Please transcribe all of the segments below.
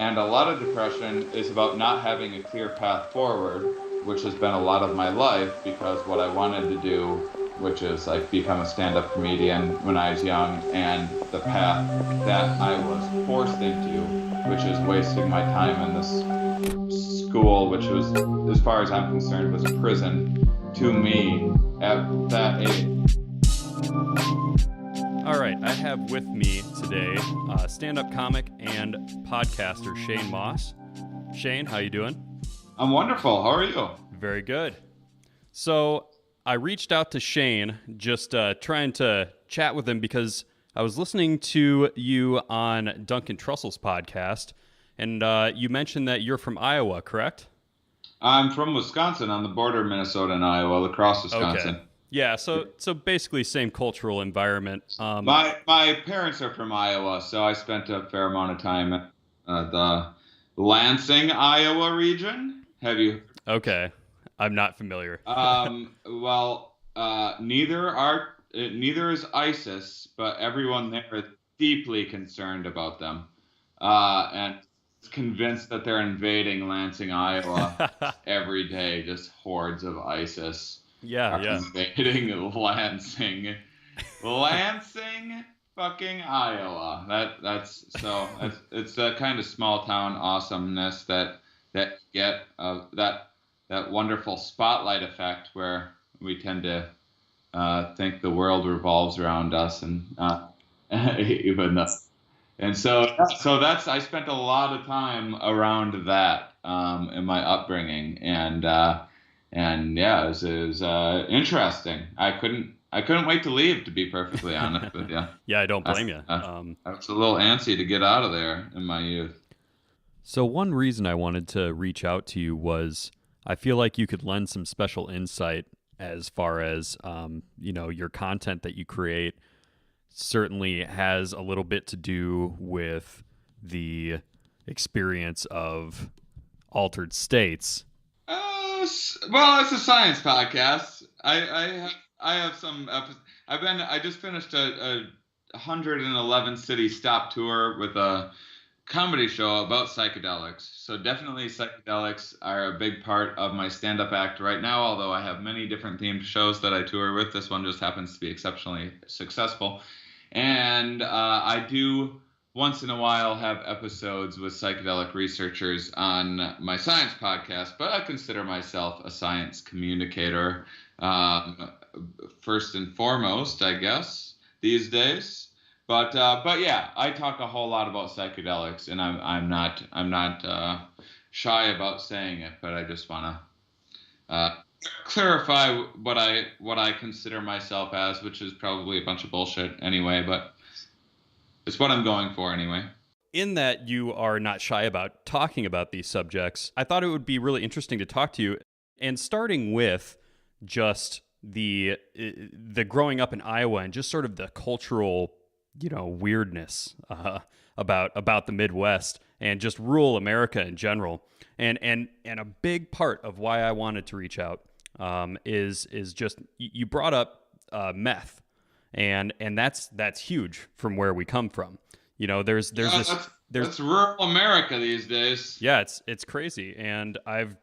And a lot of depression is about not having a clear path forward, which has been a lot of my life because what I wanted to do, which is like become a stand-up comedian when I was young, and the path that I was forced into, which is wasting my time in this school, which was, as far as I'm concerned, was a prison to me at that age. All right, I have with me today stand-up comic and podcaster Shane Mauss. Shane, how you doing? I'm wonderful. How are you? Very good. So I reached out to Shane, just trying to chat with him because I was listening to you on Duncan Trussell's podcast, and you mentioned that you're from Iowa, correct? I'm from Wisconsin, on the border of Minnesota and Iowa, across Wisconsin. Okay. Yeah, so basically same cultural environment. My parents are from Iowa, so I spent a fair amount of time at the Lansing, Iowa region. Have you? Okay, I'm not familiar. Neither is ISIS, but everyone there is deeply concerned about them, and is convinced that they're invading Lansing, Iowa every day. Just hordes of ISIS. Yeah. Invading Lansing, fucking Iowa. It's a kind of small town awesomeness that get that wonderful spotlight effect where we tend to think the world revolves around us, and even though. And so that's, I spent a lot of time around that in my upbringing, and yeah, it was interesting. I couldn't wait to leave, to be perfectly honest with you. Yeah, I don't blame you. I was a little antsy to get out of there in my youth. So one reason I wanted to reach out to you was I feel like you could lend some special insight as far as your content that you create certainly has a little bit to do with the experience of altered states. Well, it's a science podcast. I have some. I just finished a 111 city stop tour with a comedy show about psychedelics. So definitely psychedelics are a big part of my stand-up act right now. Although I have many different themed shows that I tour with, this one just happens to be exceptionally successful. And I do once in a while have episodes with psychedelic researchers on my science podcast, but I consider myself a science communicator first and foremost, I guess, these days. But yeah, I talk a whole lot about psychedelics, and I'm not shy about saying it, but I just want to clarify what I consider myself as, which is probably a bunch of bullshit anyway, but it's what I'm going for anyway. In that you are not shy about talking about these subjects, I thought it would be really interesting to talk to you, and starting with just the growing up in Iowa and just sort of the cultural, weirdness about the Midwest and just rural America in general. And a big part of why I wanted to reach out is just you brought up meth. And that's huge from where we come from. There's rural America these days. Yeah, it's crazy. And I've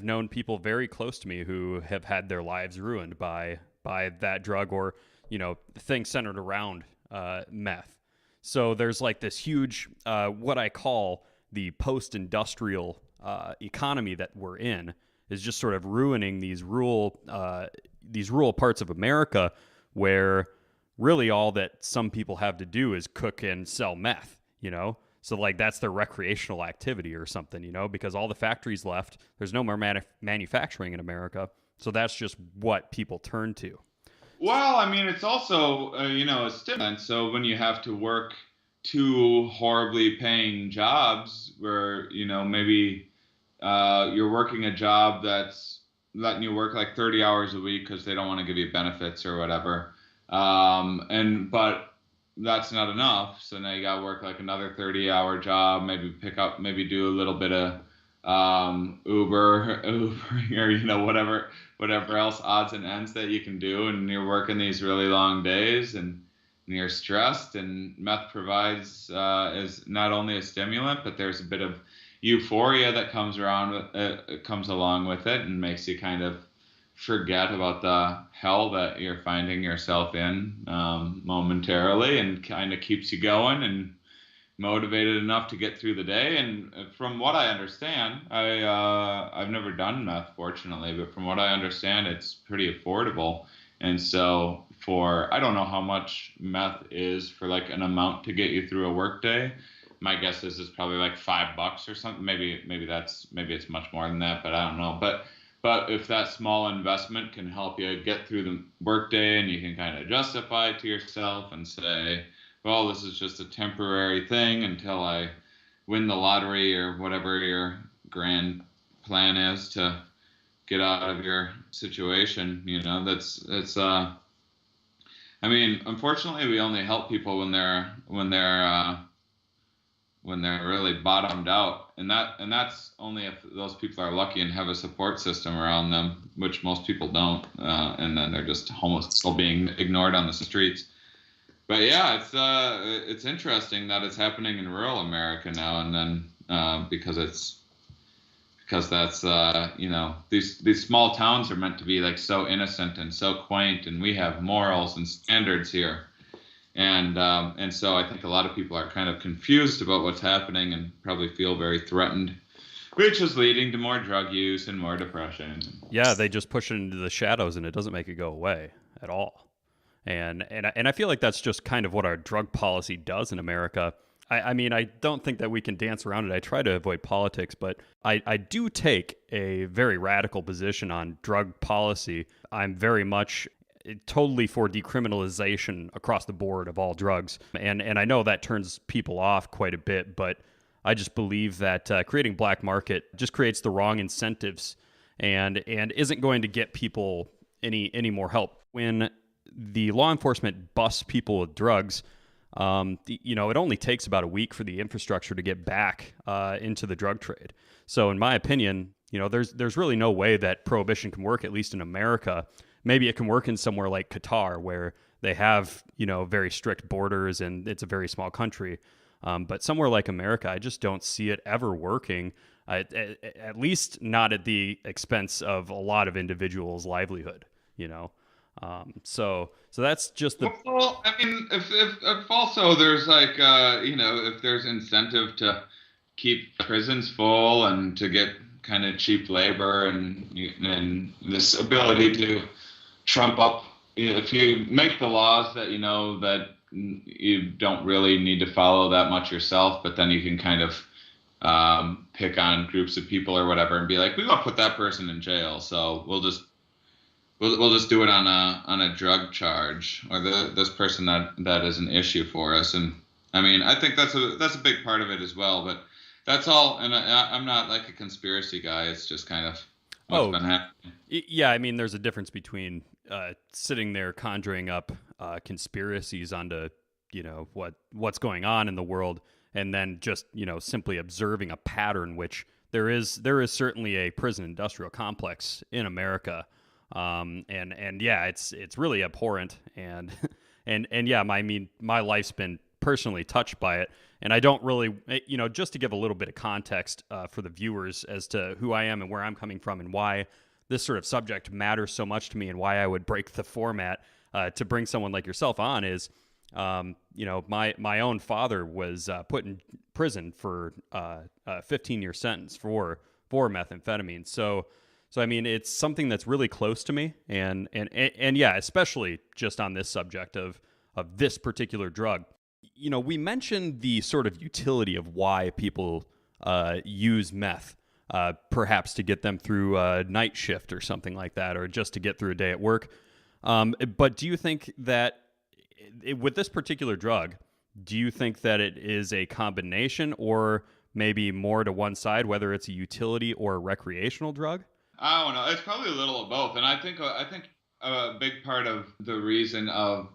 known people very close to me who have had their lives ruined by that drug or, things centered around meth. So there's like this huge, what I call the post-industrial economy that we're in is just sort of ruining these rural parts of America where really all that some people have to do is cook and sell meth, So like that's their recreational activity or something, because all the factories left. There's no more manufacturing in America. So that's just what people turn to. Well, I mean, it's also, a stimulant. So when you have to work two horribly paying jobs where, maybe you're working a job that's letting you work like 30 hours a week because they don't want to give you benefits or whatever. But that's not enough. So now you got to work like another 30-hour job, maybe do a little bit of Uber or whatever else odds and ends that you can do. And you're working these really long days, and you're stressed, and meth provides is not only a stimulant, but there's a bit of euphoria that comes along with it, and makes you kind of forget about the hell that you're finding yourself in momentarily, and kind of keeps you going and motivated enough to get through the day. And from what I understand, I've never done meth, fortunately, but from what I understand, it's pretty affordable. And so for I don't know how much meth is for like an amount to get you through a workday. My guess is it's probably like $5 or something. Maybe it's much more than that, but I don't know. But if that small investment can help you get through the workday, and you can kind of justify it to yourself and say, well, this is just a temporary thing until I win the lottery or whatever your grand plan is to get out of your situation. I mean, unfortunately, we only help people when they're really bottomed out, and that's only if those people are lucky and have a support system around them, which most people don't, and then they're just homeless, still being ignored on the streets. But yeah, it's interesting that it's happening in rural America now and then, because that's these small towns are meant to be like so innocent and so quaint, and we have morals and standards here, and so I think a lot of people are kind of confused about what's happening and probably feel very threatened, which is leading to more drug use and more depression. Yeah, they just push it into the shadows, and it doesn't make it go away at all. And I feel like that's just kind of what our drug policy does in America. I mean, I don't think that we can dance around it. I try to avoid politics, but I do take a very radical position on drug policy. I'm very much totally for decriminalization across the board of all drugs. And I know that turns people off quite a bit, but I just believe that creating black market just creates the wrong incentives and isn't going to get people any more help. When the law enforcement busts people with drugs, it only takes about a week for the infrastructure to get back into the drug trade. So in my opinion, there's really no way that prohibition can work, at least in America. Maybe it can work in somewhere like Qatar, where they have, very strict borders and it's a very small country. But somewhere like America, I just don't see it ever working, at least not at the expense of a lot of individuals' livelihood, So that's just the. Well, I mean, if also there's like, if there's incentive to keep prisons full and to get kind of cheap labor and this ability to trump up, if you make the laws that that you don't really need to follow that much yourself, but then you can kind of pick on groups of people or whatever and be like, we won't put that person in jail, so we'll just do it on a drug charge, or this person that is an issue for us. And I mean, I think that's a big part of it as well. But that's all. And I'm not like a conspiracy guy. It's just kind of what's been happening. Yeah, I mean, there's a difference between sitting there conjuring up conspiracies onto what's going on in the world, and then just simply observing a pattern, which there is certainly a prison industrial complex in America. And yeah, it's really abhorrent, and yeah, my life's been personally touched by it, and I don't really, just to give a little bit of context for the viewers as to who I am and where I'm coming from and why this sort of subject matters so much to me, and why I would break the format to bring someone like yourself on is, my own father was put in prison for a 15-year sentence for methamphetamine. So I mean, it's something that's really close to me, and yeah, especially just on this subject of this particular drug. We mentioned the sort of utility of why people use meth, perhaps to get them through a night shift or something like that, or just to get through a day at work. But do you think that with this particular drug, do you think that it is a combination, or maybe more to one side, whether it's a utility or a recreational drug? I don't know. It's probably a little of both, and I think a big part of the reason of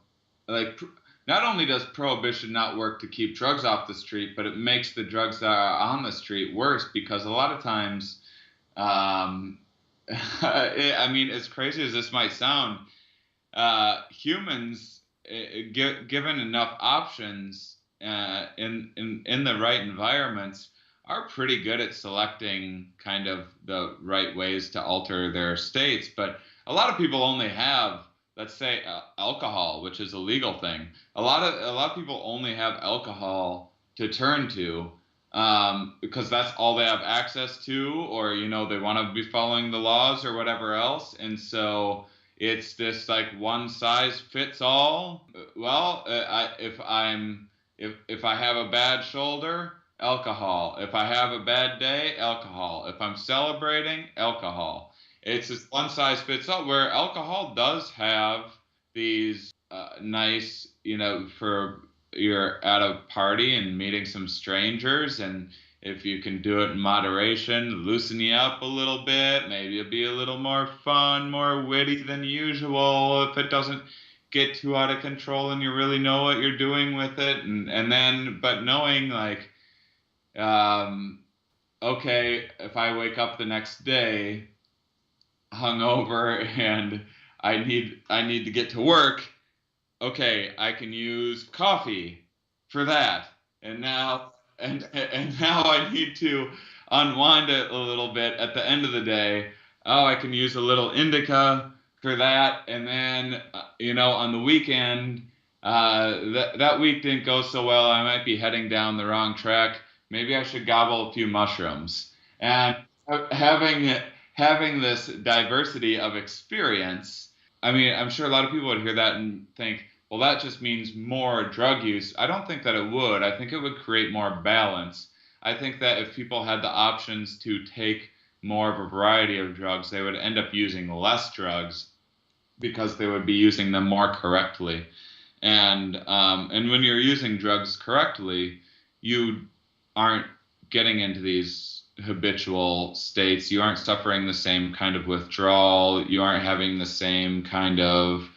like not only does prohibition not work to keep drugs off the street, but it makes the drugs that are on the street worse, because a lot of times, I mean, as crazy as this might sound, humans given enough options in the right environments, are pretty good at selecting kind of the right ways to alter their states. But a lot of people only have, let's say, alcohol, which is a legal thing. A lot of people only have alcohol to turn to, because that's all they have access to, or they want to be following the laws or whatever else, and so it's this like one size fits all. Well, if I have a bad shoulder, alcohol. If I have a bad day, alcohol. If I'm celebrating, alcohol. It's just one size fits all. Where alcohol does have these nice, for you're at a party and meeting some strangers, and if you can do it in moderation, loosen you up a little bit, maybe it'll be a little more fun, more witty than usual if it doesn't get too out of control and you really know what you're doing with it. And then, but knowing like, um, okay, if I wake up the next day hungover and I need to get to work, okay, I can use coffee for that. And now I need to unwind it a little bit at the end of the day. Oh, I can use a little indica for that. And then on the weekend, that week didn't go so well. I might be heading down the wrong track. Maybe I should gobble a few mushrooms. And having this diversity of experience, I mean, I'm sure a lot of people would hear that and think, well, that just means more drug use. I don't think that it would. I think it would create more balance. I think that if people had the options to take more of a variety of drugs, they would end up using less drugs because they would be using them more correctly. And when you're using drugs correctly, you aren't getting into these habitual states. You aren't suffering the same kind of withdrawal. You aren't having the same kind of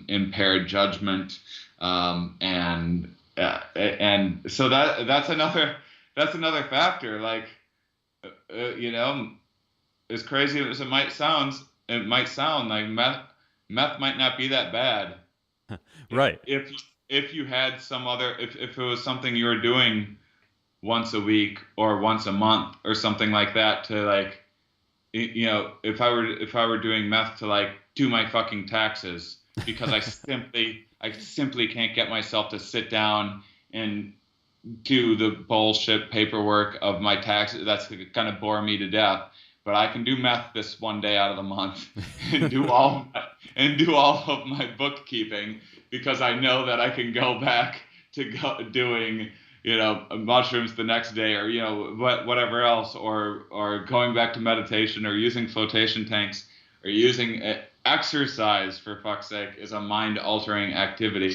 impaired judgment, and so that's another factor. Like, as crazy as it might sound like meth might not be that bad. Right. If you had some other, if it was something you were doing once a week or once a month or something like that, to like, if I were doing meth to like do my fucking taxes, because I simply can't get myself to sit down and do the bullshit paperwork of my taxes. That's gonna bore me to death. But I can do meth this one day out of the month and do all of my bookkeeping, because I know that I can go back to doing mushrooms the next day, or whatever else, or going back to meditation, or using flotation tanks, or using exercise, for fuck's sake, is a mind altering activity.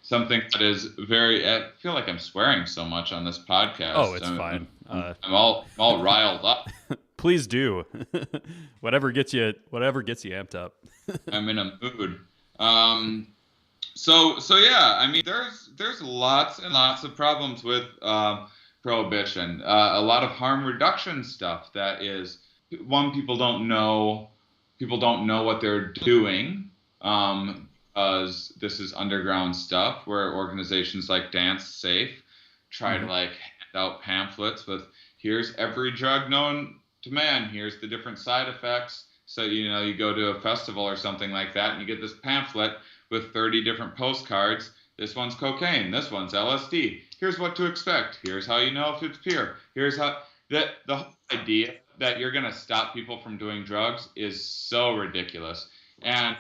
Something that is very. I feel like I'm swearing so much on this podcast. Oh, it's fine. I'm all riled up. Please do. whatever gets you amped up. I'm in a mood. So yeah, I mean, there's lots and lots of problems with prohibition. A lot of harm reduction stuff that is, people don't know what they're doing, because this is underground stuff where organizations like Dance Safe try to like hand out pamphlets with, here's every drug known to man, here's the different side effects. So you go to a festival or something like that and you get this pamphlet with 30 different postcards. This one's cocaine, this one's LSD. Here's what to expect. Here's how you know if it's pure. Here's how the whole idea that you're gonna stop people from doing drugs is so ridiculous. And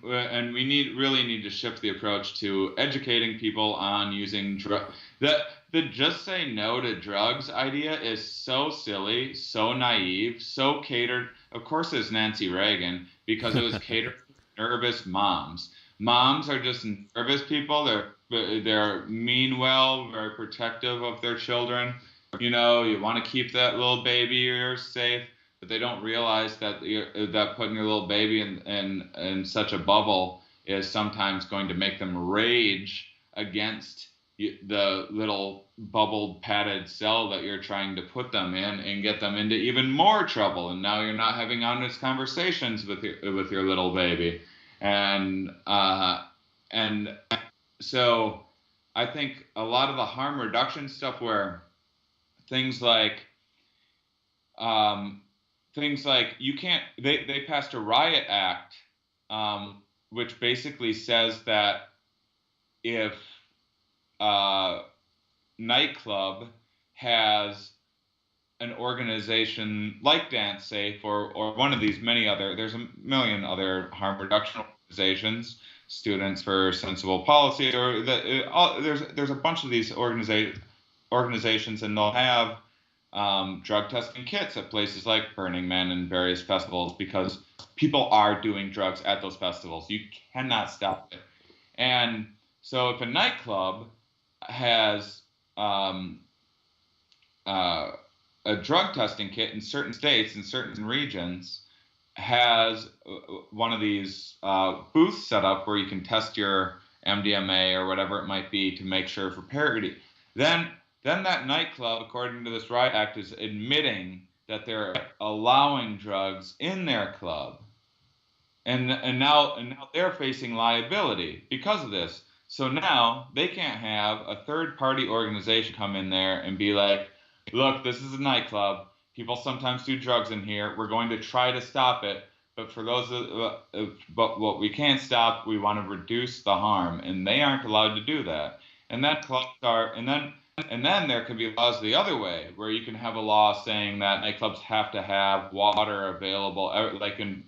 we really need to shift the approach to educating people on using drugs. The just say no to drugs idea is so silly, so naive, so catered. Of course, it's Nancy Reagan, because it was catered to nervous moms. Moms are just nervous people. They're very protective of their children. You want to keep that little baby of yours safe, but they don't realize that putting your little baby in such a bubble is sometimes going to make them rage against the little bubbled padded cell that you're trying to put them in, and get them into even more trouble. And now you're not having honest conversations with your little baby. and and so I think a lot of the harm reduction stuff, where things like um, things like you can't they passed a riot act, which basically says that if a nightclub has an organization like Dance Safe, or one of these many other, there's a million other harm reduction organizations, Students for Sensible Policy, or there's a bunch of these organizations, and they'll have drug testing kits at places like Burning Man and various festivals, because people are doing drugs at those festivals. You cannot stop it. And so if a nightclub has uh, a drug testing kit in certain states, in certain regions, has one of these booths set up where you can test your MDMA or whatever it might be to make sure for purity, then that nightclub, according to this riot act, is admitting that they're allowing drugs in their club, and now they're facing liability because of this. So now they can't have a third party organization come in there and be like, look, this is a nightclub. People sometimes do drugs in here. We're going to try to stop it, but for those, but what we can't stop, we want to reduce the harm, and they aren't allowed to do that. And then clubs are, and then there could be laws the other way, where you can have a law saying that nightclubs have to have water available, like in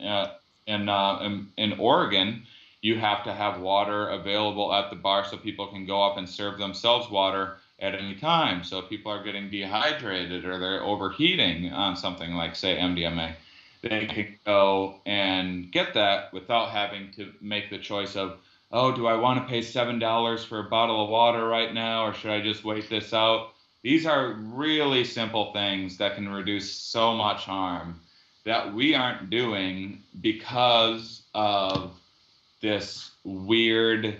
Oregon, you have to have water available at the bar so people can go up and serve themselves water at any time. So if people are getting dehydrated or they're overheating on something like, say, MDMA, they can go and get that without having to make the choice of, oh, do I want to pay $7 for a bottle of water right now, or should I just wait this out? These are really simple things that can reduce so much harm that we aren't doing because of this weird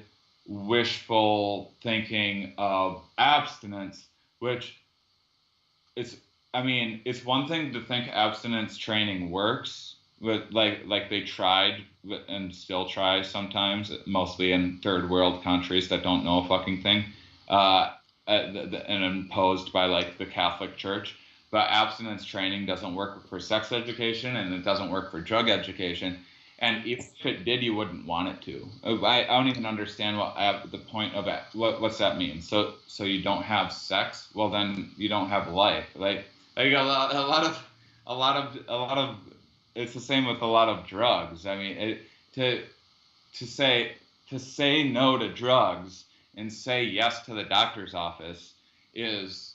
wishful thinking of abstinence, which it's one thing to think abstinence training works, but like they tried and still try sometimes, mostly in third world countries that don't know a fucking thing, and imposed by like the Catholic Church. But abstinence training doesn't work for sex education, and it doesn't work for drug education. And if it did, you wouldn't want it to. I don't even understand the point of it. What's that mean? So you don't have sex? Well, then you don't have life. Like a lot of. It's the same with a lot of drugs. I mean, to say no to drugs and say yes to the doctor's office is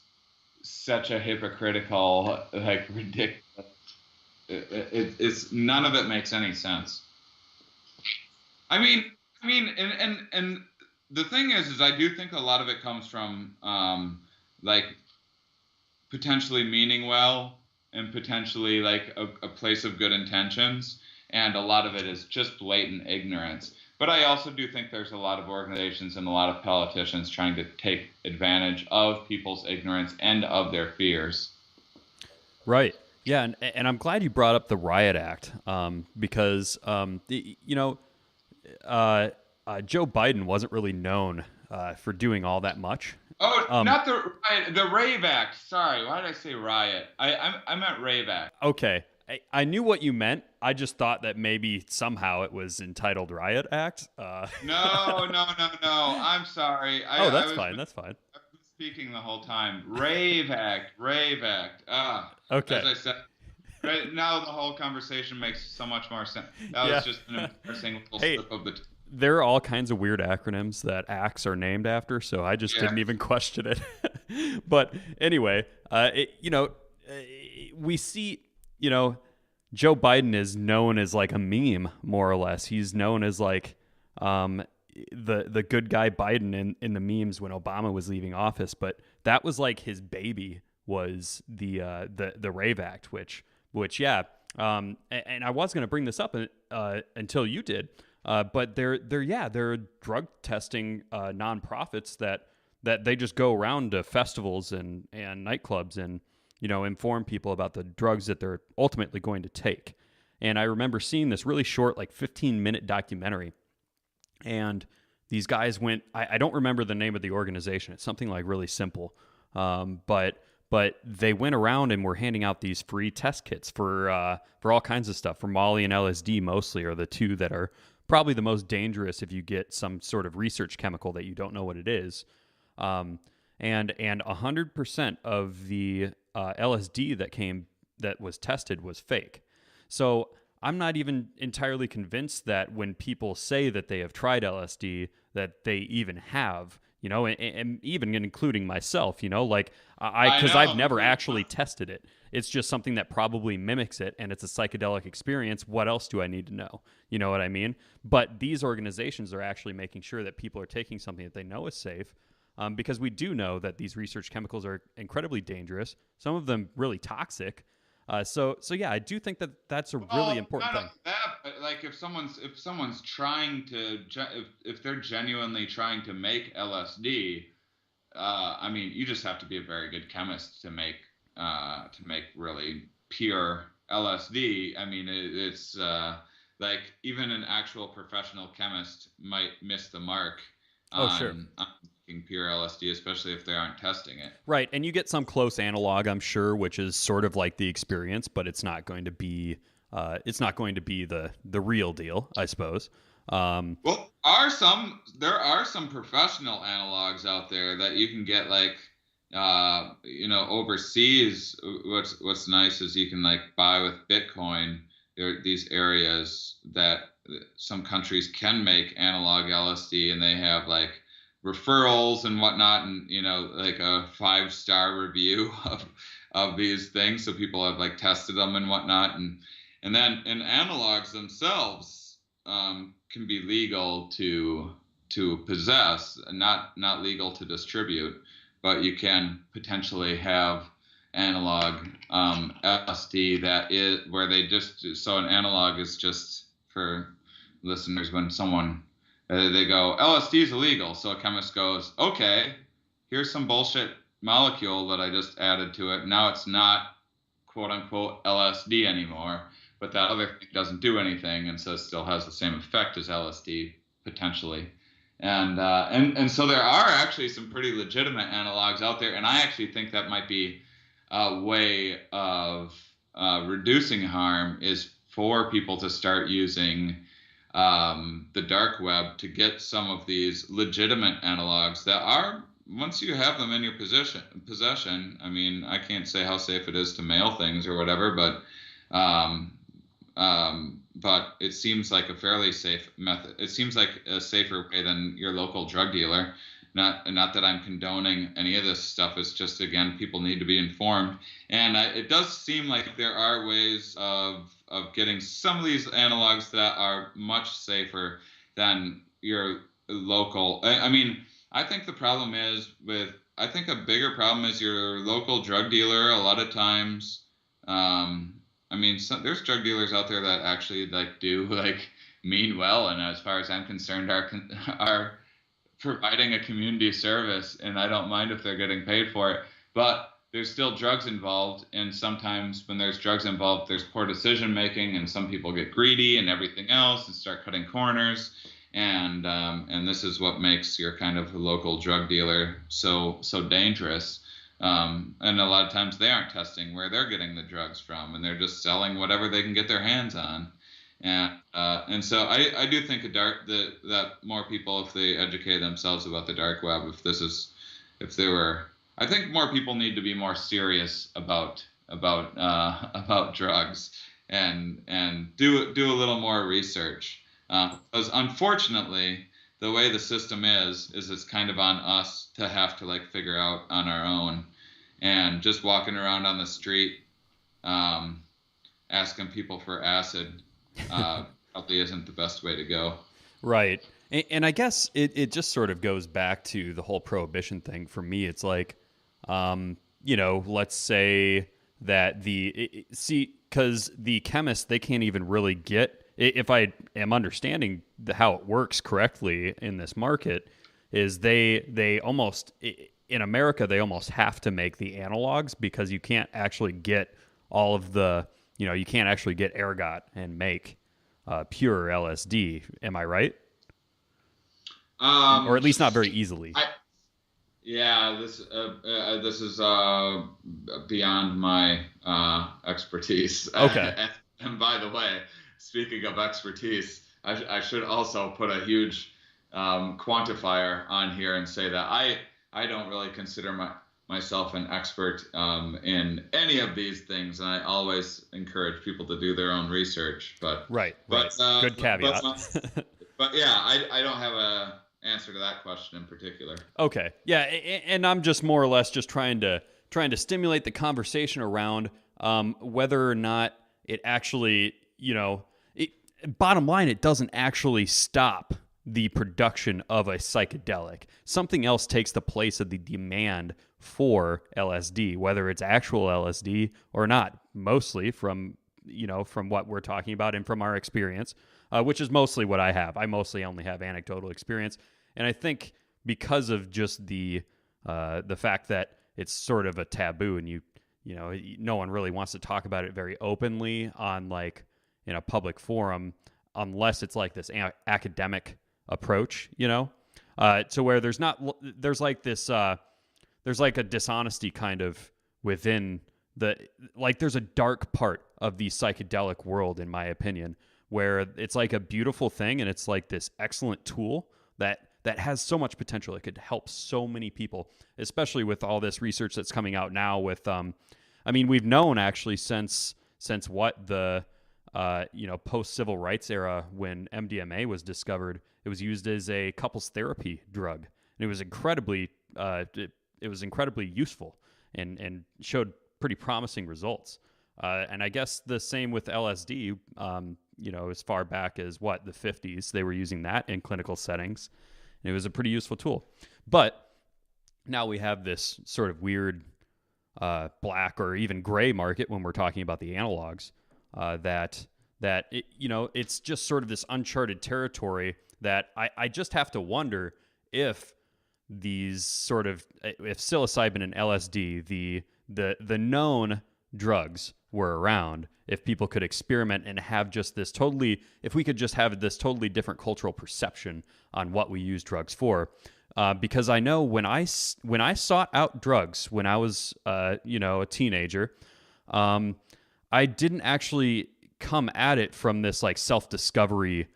such a hypocritical, like, ridiculous. It's none of it makes any sense. I mean, and the thing is I do think a lot of it comes from like potentially meaning well, and potentially like a place of good intentions, and a lot of it is just blatant ignorance. But I also do think there's a lot of organizations and a lot of politicians trying to take advantage of people's ignorance and of their fears. Right. Yeah, and I'm glad you brought up the Riot Act, because Joe Biden wasn't really known for doing all that much. Oh, not the Rave Act. Sorry, why did I say riot? I meant Rave Act. Okay, I knew what you meant. I just thought that maybe somehow it was entitled Riot Act. No. I'm sorry. That's fine. That's fine. I was speaking the whole time. Rave Act. Okay. As I said, right now the whole conversation makes so much more sense. That was just an embarrassing little slip of the. There are all kinds of weird acronyms that acts are named after, so I just didn't even question it. But anyway, we see, Joe Biden is known as like a meme, more or less. He's known as like the good guy Biden in the memes when Obama was leaving office. But that was like his baby, was the Rave Act, which and I was going to bring this up until you did. But they're drug testing nonprofits that they just go around to festivals and nightclubs and inform people about the drugs that they're ultimately going to take. And I remember seeing this really short, like 15-minute documentary. And these guys went, I don't remember the name of the organization. It's something like really simple. But they went around and were handing out these free test kits for all kinds of stuff. For Molly and LSD mostly are the two that are probably the most dangerous if you get some sort of research chemical that you don't know what it is. And 100% of the LSD that was tested was fake. So I'm not even entirely convinced that when people say that they have tried LSD, that they even have, and even including myself, like because I've never actually tested it. It's just something that probably mimics it, and it's a psychedelic experience. What else do I need to know? You know what I mean? But these organizations are actually making sure that people are taking something that they know is safe, because we do know that these research chemicals are incredibly dangerous, some of them really toxic. So yeah, I do think that that's a really important thing. That, but like if someone's trying to, if they're genuinely trying to make LSD, I mean, you just have to be a very good chemist to make really pure LSD. I mean, it's like even an actual professional chemist might miss the mark on making pure LSD, especially if they aren't testing it. Right, and you get some close analog, I'm sure, which is sort of like the experience, but it's not going to be the real deal, I suppose. Well, there are some professional analogs out there that you can get, like overseas. What's nice is you can like buy with Bitcoin. There are these areas that some countries can make analog LSD, and they have like referrals and whatnot, and like a 5-star review of these things, so people have like tested them and whatnot, and then analogs themselves can be legal to possess, and not legal to distribute, but you can potentially have analog LSD that is where they just, so an analog is just for listeners when someone they go, LSD is illegal, so a chemist goes, okay, here's some bullshit molecule that I just added to it. Now it's not quote unquote LSD anymore, but that other thing doesn't do anything, and so it still has the same effect as LSD potentially. And so there are actually some pretty legitimate analogs out there, and I actually think that might be a way of reducing harm, is for people to start using the dark web to get some of these legitimate analogs that are, once you have them in your possession, I mean, I can't say how safe it is to mail things or whatever, but it seems like a fairly safe method. It seems like a safer way than your local drug dealer. Not that I'm condoning any of this stuff. It's just, again, people need to be informed. And it does seem like there are ways of getting some of these analogs that are much safer than your local. I mean, I think the problem is I think a bigger problem is your local drug dealer. A lot of times, I mean, there's drug dealers out there that actually do mean well, and as far as I'm concerned, are providing a community service, and I don't mind if they're getting paid for it. But there's still drugs involved, and sometimes when there's drugs involved, there's poor decision making, and some people get greedy and everything else and start cutting corners. And this is what makes your kind of local drug dealer so dangerous. And a lot of times they aren't testing where they're getting the drugs from, and they're just selling whatever they can get their hands on. And so I do think that more people, if they educate themselves about the dark web, I think more people need to be more serious about drugs and do a little more research. Because unfortunately, the way the system is it's kind of on us to have to figure out on our own. And just walking around on the street, asking people for acid probably isn't the best way to go. Right. And I guess it just sort of goes back to the whole prohibition thing. For me, it's like, let's say that because the chemists, they can't even really get, if I am understanding how it works correctly in this market, is they almost, in America, they almost have to make the analogs because you can't actually get all of the you can't actually get ergot and make pure LSD. Am I right? Or Um, at least not very easily. I Yeah, this is beyond my expertise. Okay. And by the way, speaking of expertise, I should also put a huge quantifier on here and say that I don't really consider myself an expert in any of these things, and I always encourage people to do their own research. Right. But Good but caveat. but yeah, I don't have a answer to that question in particular. Okay. Yeah, and I'm just more or less just trying to stimulate the conversation around whether or not it actually, bottom line, it doesn't actually stop the production of a psychedelic. Something else takes the place of the demand for LSD, whether it's actual LSD or not, mostly from what we're talking about and from our experience, which is mostly what I have. I mostly only have anecdotal experience. And I think because of just the fact that it's sort of a taboo, and no one really wants to talk about it very openly on like in a public forum, unless it's like this academic approach, to where there's like this there's like a dishonesty kind of within there's a dark part of the psychedelic world, in my opinion, where it's like a beautiful thing and it's like this excellent tool that has so much potential. It could help so many people, especially with all this research that's coming out now with, we've known actually since what the, post-civil rights era, when MDMA was discovered, it was used as a couples therapy drug. And it was incredibly useful and showed pretty promising results. And I guess the same with LSD, as far back as the 50s, they were using that in clinical settings. And it was a pretty useful tool. But now we have this sort of weird black or even gray market when we're talking about the analogs, it's just sort of this uncharted territory that I just have to wonder if these sort of, if psilocybin and LSD, the known drugs were around, if people could experiment and have just this if we could just have this totally different cultural perception on what we use drugs for. Because I know when I sought out drugs when I was, a teenager, I didn't actually come at it from this like self-discovery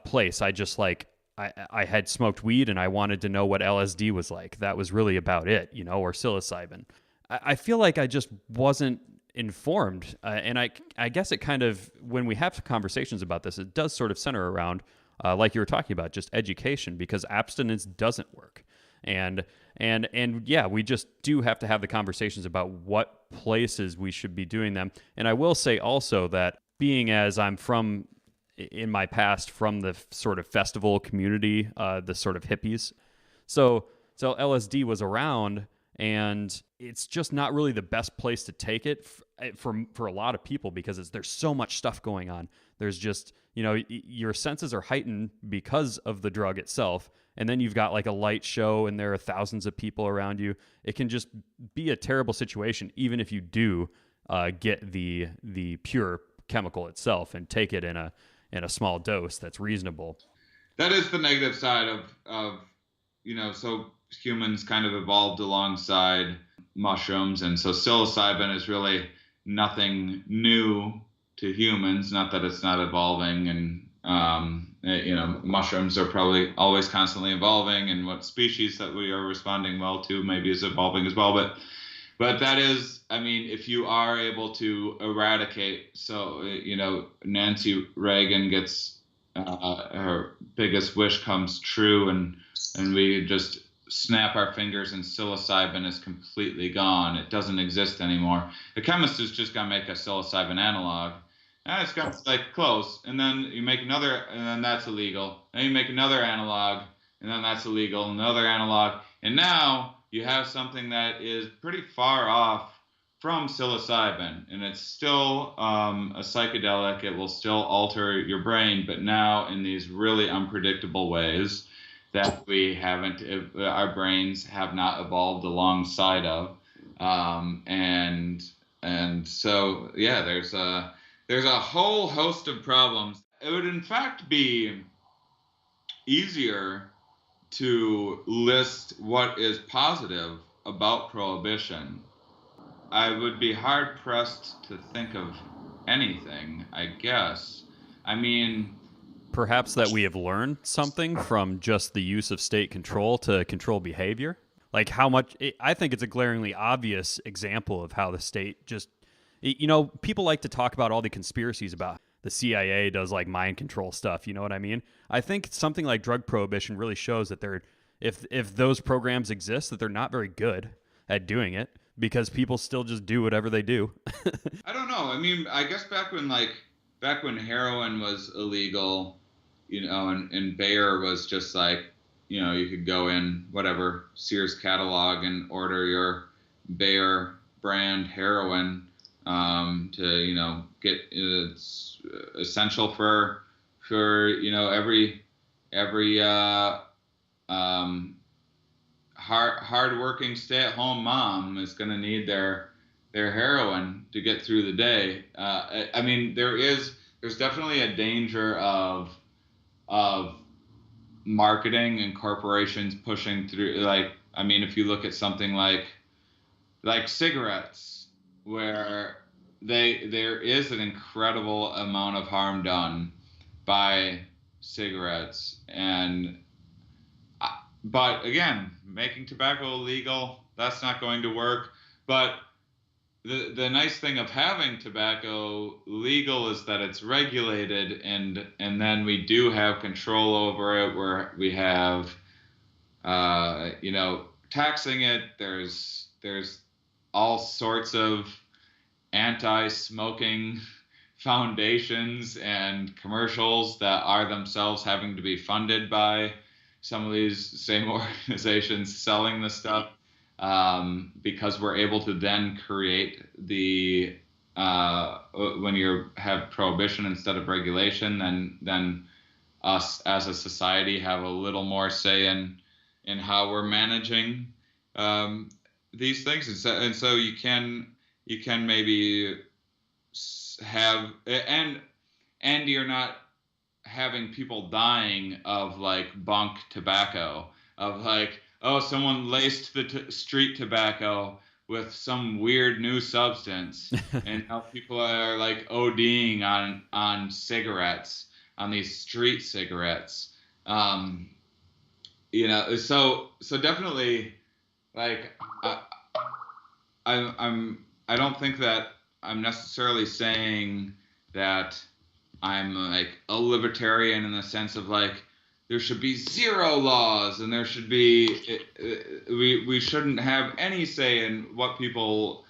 place. I just I had smoked weed and I wanted to know what LSD was like. That was really about it, or psilocybin. I feel like I just wasn't informed. And I guess it kind of, when we have conversations about this, it does sort of center around, like you were talking about, just education, because abstinence doesn't work. And yeah, we just do have to have the conversations about what places we should be doing them. And I will say also that, being as I'm from, in my past, from the sort of festival community, the sort of hippies. So LSD was around, and it's just not really the best place to take it for a lot of people, because there's so much stuff going on. There's just, your senses are heightened because of the drug itself. And then you've got like a light show and there are thousands of people around you. It can just be a terrible situation, even if you do get the pure chemical itself and take it in a small dose that's reasonable. That is the negative side of so humans kind of evolved alongside mushrooms, and so psilocybin is really nothing new to humans. Not that it's not evolving, and mushrooms are probably always constantly evolving, and what species that we are responding well to maybe is evolving as well. But that is, if you are able to eradicate, so Nancy Reagan gets her biggest wish comes true, and we just snap our fingers and psilocybin is completely gone. It doesn't exist anymore. The chemist is just gonna make a psilocybin analog. And it's got close, and then you make another, and then that's illegal. Then you make another analog, and then that's illegal. Another analog, and now you have something that is pretty far off from psilocybin, and it's still a psychedelic. It will still alter your brain, but now in these really unpredictable ways that our brains have not evolved alongside of, and And so, yeah, there's a whole host of problems. It would in fact be easier to list what is positive about prohibition. I would be hard pressed to think of anything, I guess. I mean, Perhaps that we have learned something from just the use of state control to control behavior. Like how much, I think it's a glaringly obvious example of how the state just, people like to talk about all the conspiracies about the CIA does like mind control stuff. You know what I mean? I think something like drug prohibition really shows that if those programs exist, that they're not very good at doing it because people still just do whatever they do. I don't know. I mean, I guess back when heroin was illegal, and Bayer was just like, you could go in whatever Sears catalog and order your Bayer brand heroin, to get it's essential for every um, hardworking stay-at-home mom is going to need their heroin to get through the day. I mean, there's definitely a danger of marketing and corporations pushing through. Like, I mean, if you look at something like cigarettes, where there is an incredible amount of harm done by cigarettes, and but again, making tobacco illegal, that's not going to work. But the nice thing of having tobacco legal is that it's regulated, and then we do have control over it, where we have taxing it. There's all sorts of anti-smoking foundations and commercials that are themselves having to be funded by some of these same organizations selling the stuff, because we're able to then create the when you have prohibition instead of regulation, then us as a society have a little more say in how we're managing these things, and so you can maybe have, and you're not having people dying of like bunk tobacco, of like, oh, someone laced the street tobacco with some weird new substance, and now people are like ODing on cigarettes, on these street cigarettes. So definitely, like, I don't think that I'm necessarily saying that I'm like a libertarian in the sense of like there should be zero laws, and there should be we shouldn't have any say in what people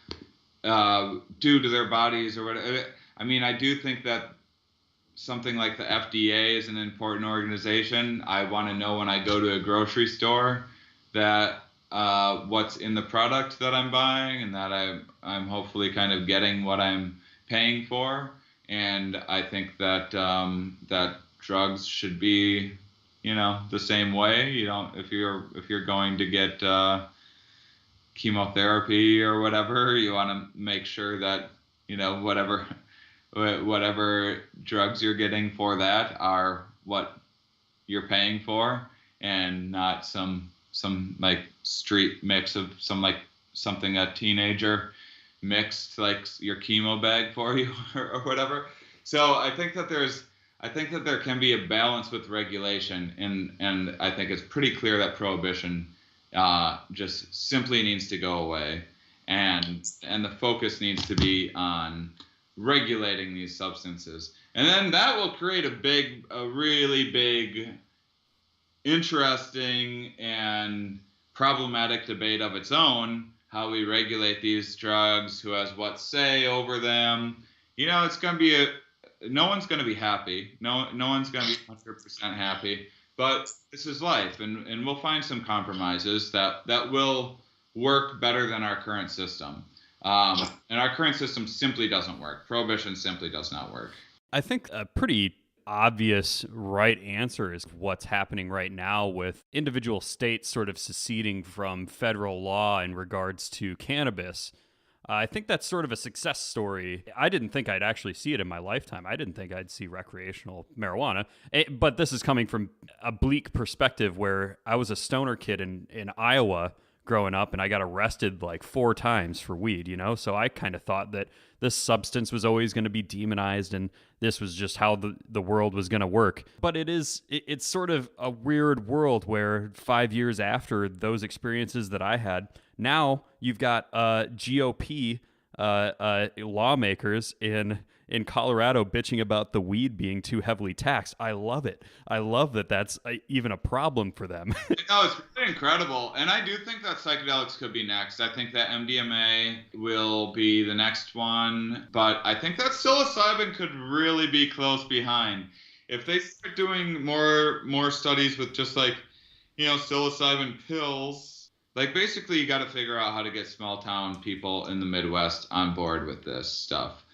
do to their bodies or whatever. I mean, I do think that something like the FDA is an important organization. I want to know when I go to a grocery store that what's in the product that I'm buying, and that I'm hopefully kind of getting what I'm paying for. And I think that that drugs should be, the same way. You don't, if you're going to get chemotherapy or whatever, you want to make sure that whatever drugs you're getting for that are what you're paying for, and not some like street mix of something a teenager mixed like your chemo bag for you or whatever. So I think that there can be a balance with regulation, and I think it's pretty clear that prohibition just simply needs to go away, and the focus needs to be on regulating these substances, and then that will create a really big, interesting and problematic debate of its own, how we regulate these drugs, who has what say over them. It's going to be no one's going to be happy. No one's going to be 100% happy, but this is life, and we'll find some compromises that will work better than our current system. And our current system simply doesn't work. Prohibition simply does not work. I think a pretty obvious right answer is what's happening right now with individual states sort of seceding from federal law in regards to cannabis. I think that's sort of a success story. I didn't think I'd actually see it in my lifetime. I didn't think I'd see recreational marijuana. But this is coming from a bleak perspective where I was a stoner kid in Iowa growing up, and I got arrested like 4 times for weed, you know? So I kind of thought that this substance was always going to be demonized, and this was just how the world was going to work. But it's sort of a weird world where 5 years after those experiences that I had, now you've got GOP lawmakers in Colorado bitching about the weed being too heavily taxed. I love it. I love that that's even a problem for them. No, it's really incredible. And I do think that psychedelics could be next. I think that MDMA will be the next one. But I think that psilocybin could really be close behind. If they start doing more studies with just like, psilocybin pills, like basically you got to figure out how to get small town people in the Midwest on board with this stuff.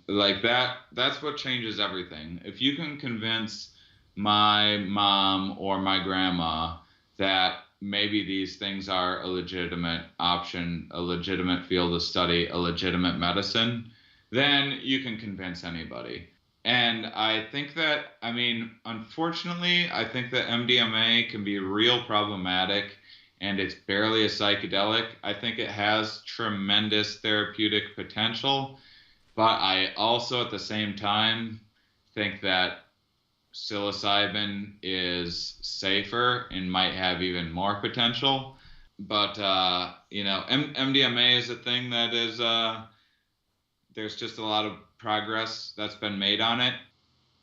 Like that's what changes everything. If you can convince my mom or my grandma that maybe these things are a legitimate option, a legitimate field of study, a legitimate medicine, then you can convince anybody. And I think that, unfortunately, I think that MDMA can be real problematic, and it's barely a psychedelic. I think it has tremendous therapeutic potential. But I also, at the same time, think that psilocybin is safer and might have even more potential. But, MDMA is a thing that is, there's just a lot of progress that's been made on it.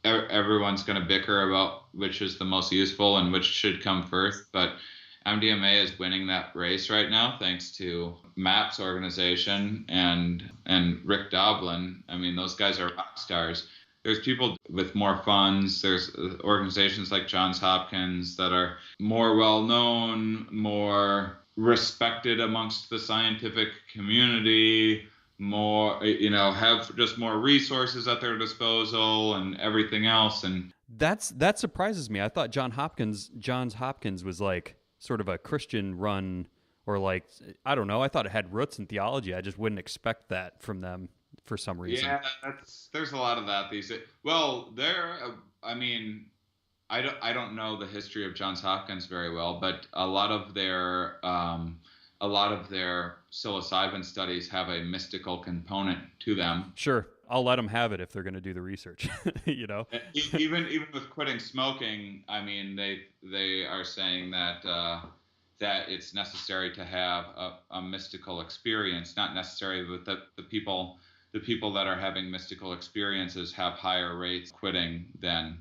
Everyone's going to bicker about which is the most useful and which should come first. But MDMA is winning that race right now, thanks to MAPS organization and Rick Doblin. Those guys are rock stars. There's people with more funds. There's organizations like Johns Hopkins that are more well-known, more respected amongst the scientific community, more, have just more resources at their disposal and everything else. And that surprises me. I thought Johns Hopkins was like sort of a Christian run, or like, I don't know. I thought it had roots in theology. I just wouldn't expect that from them for some reason. Yeah, there's a lot of that these days. Well, I don't know the history of Johns Hopkins very well, but a lot of their psilocybin studies have a mystical component to them. Sure. I'll let them have it if they're going to do the research, Even with quitting smoking, they are saying that that it's necessary to have a mystical experience. Not necessarily, but the people that are having mystical experiences have higher rates quitting than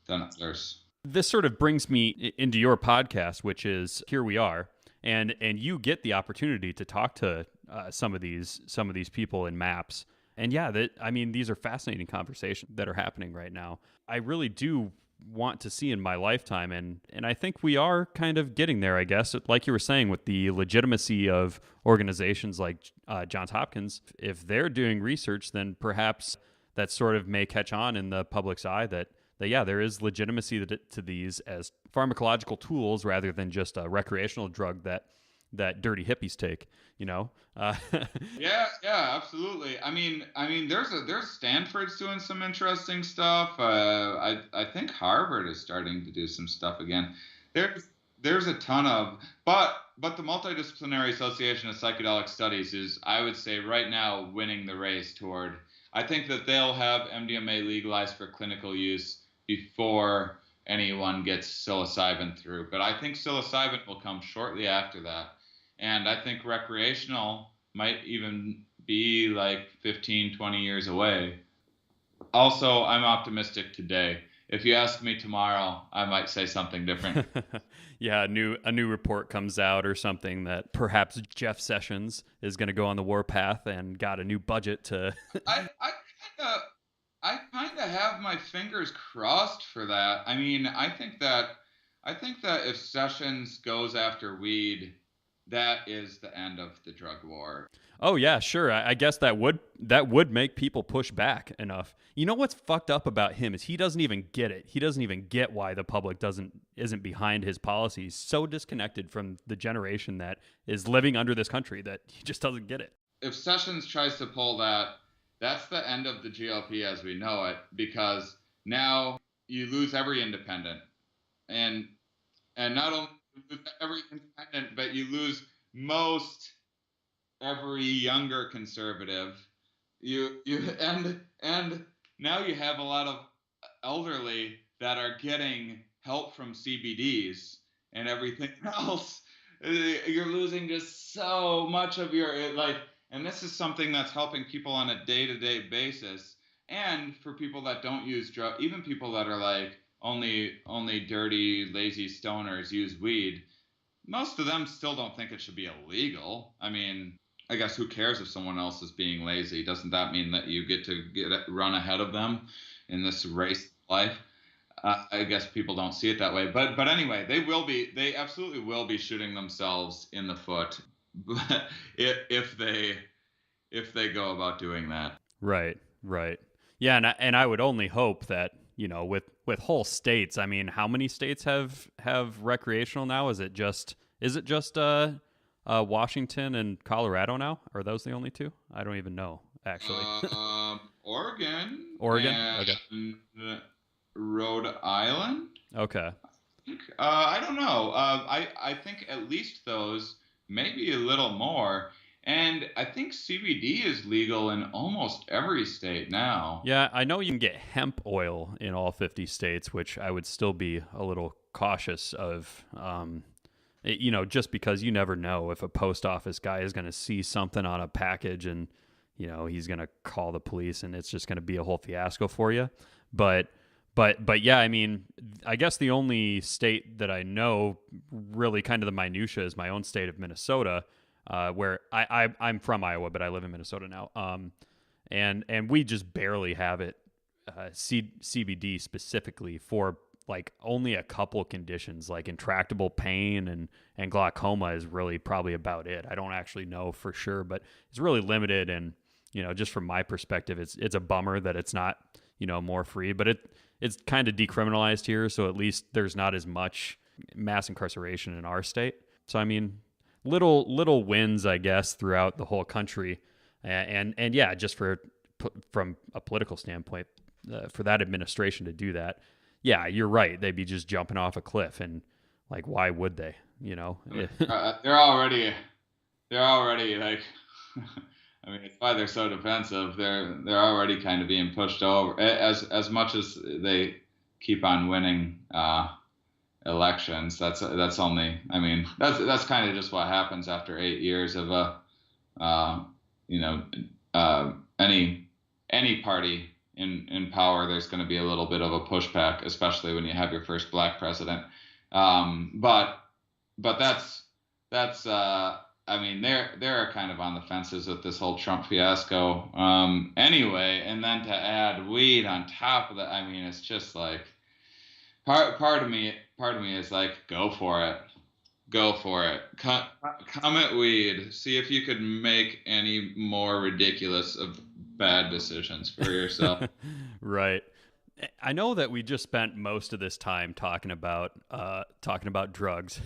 others. This sort of brings me into your podcast, which is Here We Are, and you get the opportunity to talk to some of these people in MAPS. And yeah, these are fascinating conversations that are happening right now. I really do want to see in my lifetime, and I think we are kind of getting there, I guess. Like you were saying, with the legitimacy of organizations like Johns Hopkins, if they're doing research, then perhaps that sort of may catch on in the public's eye that yeah, there is legitimacy to these as pharmacological tools rather than just a recreational drug that dirty hippies take, Yeah, absolutely. There's Stanford's doing some interesting stuff. I think Harvard is starting to do some stuff again. There's a ton of, but the Multidisciplinary Association of Psychedelic Studies is, I would say, right now winning the race toward. I think that they'll have MDMA legalized for clinical use before anyone gets psilocybin through. But I think psilocybin will come shortly after that. And I think recreational might even be like 15, 20 years away. Also, I'm optimistic today. If you ask me tomorrow, I might say something different. Yeah, a new report comes out or something that perhaps Jeff Sessions is going to go on the warpath and got a new budget to. I kind of have my fingers crossed for that. I think that if Sessions goes after weed, that is the end of the drug war. Oh yeah, sure. I guess that would make people push back enough. You know what's fucked up about him is he doesn't even get it. He doesn't even get why the public isn't behind his policies. So disconnected from the generation that is living under this country that he just doesn't get it. if Sessions tries to pull that, that's the end of the GOP as we know it, because now you lose every independent, and not only lose every independent, but you lose most every younger conservative. And now you have a lot of elderly that are getting help from CBDs and everything else. You're losing just so much of your like, and this is something that's helping people on a day-to-day basis. And for people that don't use drugs, even people that are like only dirty, lazy stoners use weed, most of them still don't think it should be illegal. I mean, I guess who cares if someone else is being lazy? Doesn't that mean that you get to run ahead of them in this race of life? I guess people don't see it that way, but anyway, they absolutely will be shooting themselves in the foot, if they go about doing that. Right, right. Yeah, and I would only hope that, with whole states. I mean, how many states have recreational now? Is it just Washington and Colorado now? Are those the only two? I don't even know, actually. Oregon. Oregon? And Okay. Rhode Island. Okay. I don't know. I think at least those, maybe a little more. And I think CBD is legal in almost every state now. Yeah, I know you can get hemp oil in all 50 states, which I would still be a little cautious of. Just because you never know if a post office guy is going to see something on a package and, he's going to call the police and it's just going to be a whole fiasco for you. But yeah, I mean, I guess the only state that I know really kind of the minutia is my own state of Minnesota, where I'm from Iowa, but I live in Minnesota now. And we just barely have it, CBD specifically for like only a couple conditions, like intractable pain and glaucoma is really probably about it. I don't actually know for sure, but it's really limited. And, just from my perspective, it's a bummer that it's not, more free, but it's kind of decriminalized here. So at least there's not as much mass incarceration in our state. So, I mean, little wins, I guess, throughout the whole country. And yeah, just from a political standpoint, for that administration to do that, yeah, you're right. They'd be just jumping off a cliff, and like, why would they? They're already like, I mean, it's why they're so defensive. They're already kind of being pushed over as much as they keep on winning elections. That's only. I mean, that's kind of just what happens after 8 years of any party in power. There's going to be a little bit of a pushback, especially when you have your first black president. But that's I mean, they're kind of on the fences with this whole Trump fiasco. Anyway, and then to add weed on top of that, I mean, it's just like part of me is like, go for it. Come at weed. See if you could make any more ridiculous of bad decisions for yourself. Right. I know that we just spent most of this time talking about drugs,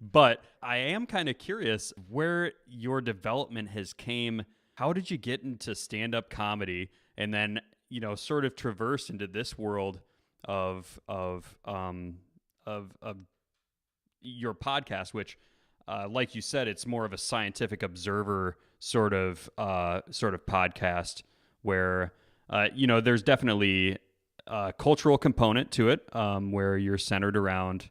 but I am kind of curious where your development has came. How did you get into stand-up comedy, and then sort of traverse into this world of your podcast, which, like you said, it's more of a scientific observer sort of podcast where there's definitely cultural component to it, where you're centered around,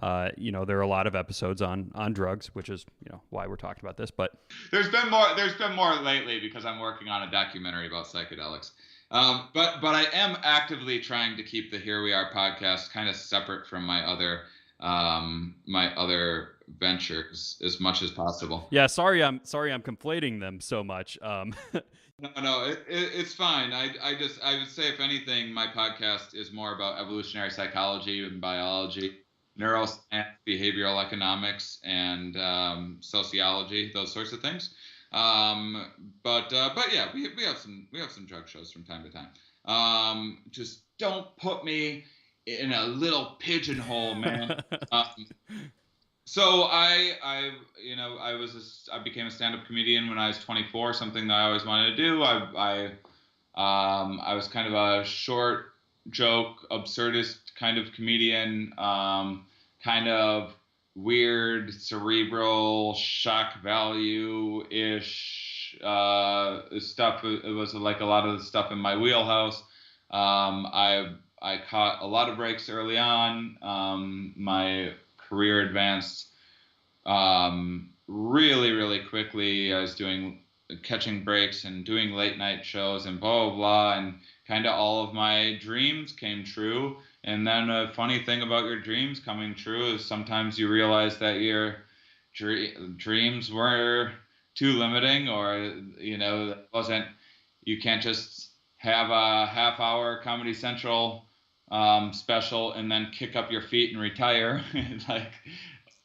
there are a lot of episodes on drugs, which is, why we're talking about this. But there's been more lately because I'm working on a documentary about psychedelics. But I am actively trying to keep the Here We Are podcast kind of separate from my other ventures as much as possible. Yeah, sorry I'm conflating them so much. No, it's fine. I would say, if anything, my podcast is more about evolutionary psychology and biology, neuroscience, behavioral economics, and sociology, those sorts of things. But yeah, we have some drug shows from time to time. Just don't put me in a little pigeonhole, man. So I became a stand-up comedian when I was 24, something that I always wanted to do. I was kind of a short joke, absurdist kind of comedian, kind of weird, cerebral, shock value ish stuff. It was like a lot of the stuff in my wheelhouse. I caught a lot of breaks early on. My career advanced really, really quickly. I was doing catching breaks and doing late night shows and blah blah blah, and kind of all of my dreams came true. And then a funny thing about your dreams coming true is sometimes you realize that your dreams were too limiting, or it wasn't. You can't just have a half hour Comedy Central special and then kick up your feet and retire. Like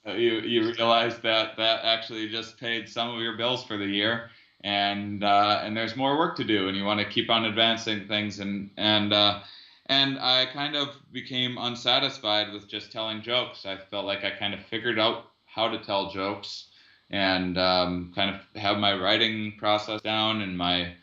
you realize that that actually just paid some of your bills for the year, and there's more work to do, and you want to keep on advancing things, and I kind of became unsatisfied with just telling jokes. I felt like I kind of figured out how to tell jokes, and kind of have my writing process down, and my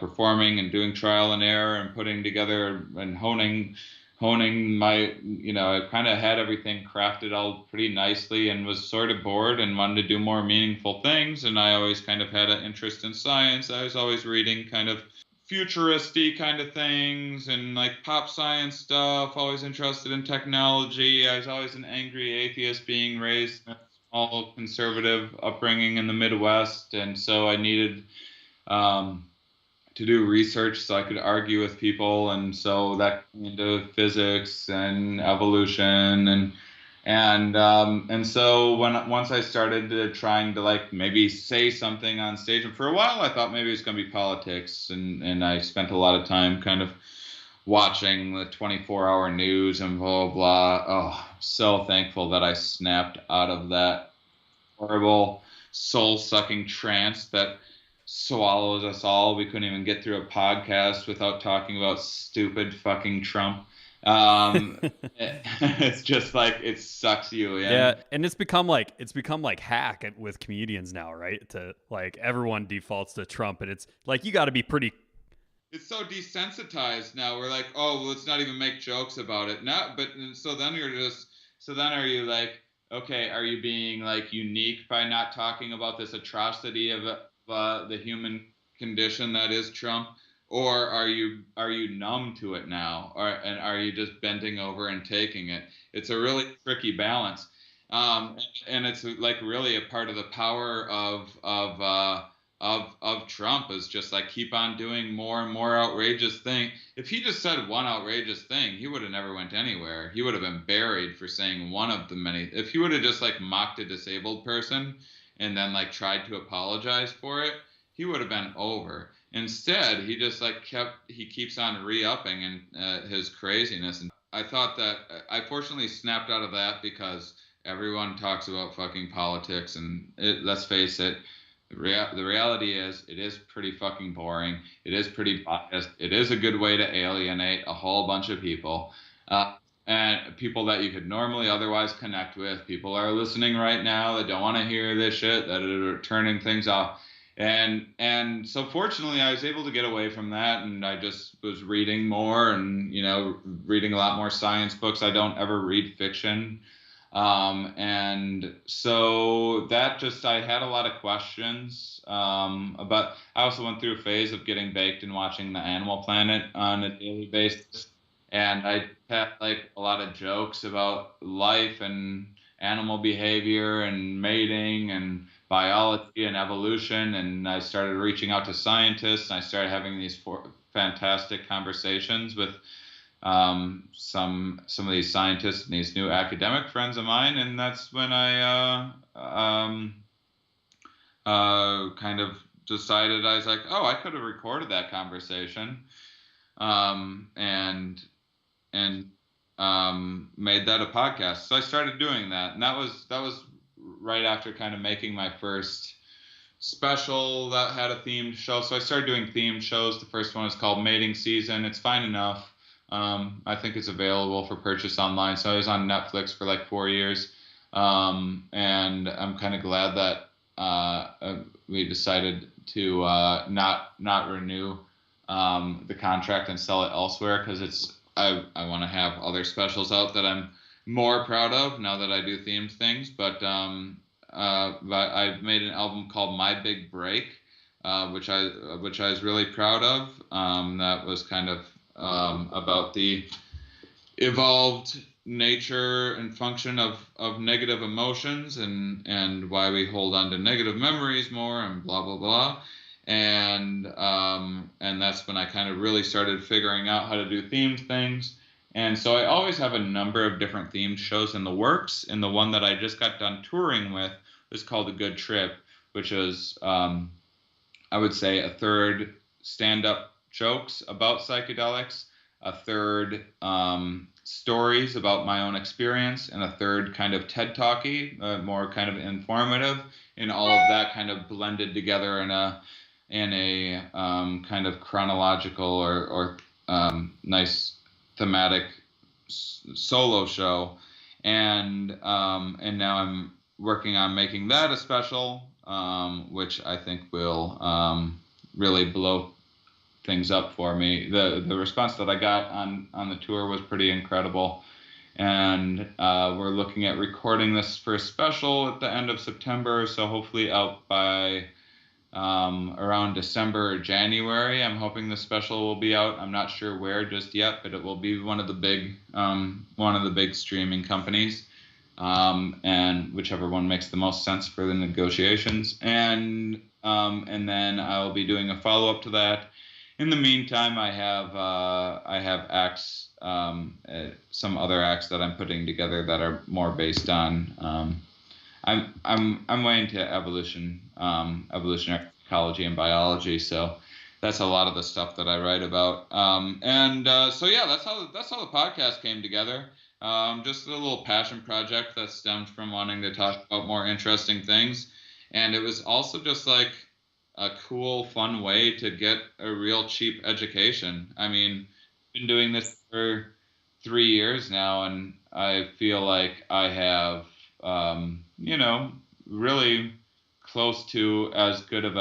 performing and doing trial and error and putting together and honing my, I kind of had everything crafted all pretty nicely, and was sort of bored and wanted to do more meaningful things. And I always kind of had an interest in science. I was always reading kind of futuristy kind of things and like pop science stuff, always interested in technology. I was always an angry atheist being raised in a small conservative upbringing in the Midwest. And so I needed um, to do research so I could argue with people, and so that came into physics and evolution, and so once I started trying to like maybe say something on stage, and for a while I thought maybe it was going to be politics, and I spent a lot of time kind of watching the 24-hour news and blah blah blah. Oh, so thankful that I snapped out of that horrible soul-sucking trance that swallows us all. We couldn't even get through a podcast without talking about stupid fucking Trump. It's just like it sucks you Yeah, in. and it's become like with comedians now, right? To like everyone defaults to Trump, and it's like you got to be pretty. It's so desensitized now. We're like, oh, well, let's not even make jokes about it. Now, but so then so then are you like, okay, are you being like unique by not talking about this atrocity of the human condition that is Trump, or are you numb to it now, and are you just bending over and taking it? It's a really tricky balance, um, and it's like really a part of the power of Trump is just like keep on doing more and more outrageous thing. If he just said one outrageous thing, he would have never went anywhere. He would have been buried for saying one of the many. If he would have just like mocked a disabled person and then like tried to apologize for it, he would have been over. Instead, he just like he keeps on re-upping and his craziness. And I thought that I fortunately snapped out of that because everyone talks about fucking politics, and let's face it, the reality is it is pretty fucking boring. It is pretty biased. It is a good way to alienate a whole bunch of people. And people that you could normally otherwise connect with. People are listening right now that don't want to hear this shit, that are turning things off. And so fortunately I was able to get away from that, and I just was reading more, and reading a lot more science books. I don't ever read fiction. And so that just, I had a lot of questions. But I also went through a phase of getting baked and watching the Animal Planet on a daily basis. And I had like a lot of jokes about life and animal behavior and mating and biology and evolution. And I started reaching out to scientists, and I started having these fantastic conversations with some of these scientists and these new academic friends of mine, and that's when I kind of decided. I was like, oh, I could have recorded that conversation, and made that a podcast. So I started doing that, and that was right after kind of making my first special that had a themed show. So I started doing themed shows. The first one is called Mating Season. It's fine enough. I think it's available for purchase online. So I was on Netflix for like 4 years. And I'm kind of glad that we decided to not renew the contract and sell it elsewhere, because I want to have other specials out that I'm more proud of now that I do themed things. But I made an album called My Big Break, which I was really proud of. That was kind of about the evolved nature and function of negative emotions, and why we hold on to negative memories more, and blah blah blah. And that's when I kind of really started figuring out how to do themed things. And so I always have a number of different themed shows in the works. And the one that I just got done touring with was called A Good Trip, which is, I would say, a third stand-up jokes about psychedelics, a third stories about my own experience, and a third kind of TED Talky, more kind of informative, and all of that kind of blended together in a kind of chronological or nice thematic solo show. And now I'm working on making that a special, which I think will really blow things up for me. The response that I got on the tour was pretty incredible, and we're looking at recording this first special at the end of September, so hopefully out by around December or January. I'm hoping the special will be out. I'm not sure where just yet, but it will be one of the big streaming companies, and whichever one makes the most sense for the negotiations. And then I'll be doing a follow up to that. In the meantime, I have acts, some other acts that I'm putting together that are more based on. I'm way into evolutionary psychology and biology, so that's a lot of the stuff that I write about. So yeah, that's how the podcast came together. Just a little passion project that stemmed from wanting to talk about more interesting things, and it was also just like a cool, fun way to get a real cheap education. I mean, I've been doing this for 3 years now, and I feel like I have, really close to as good of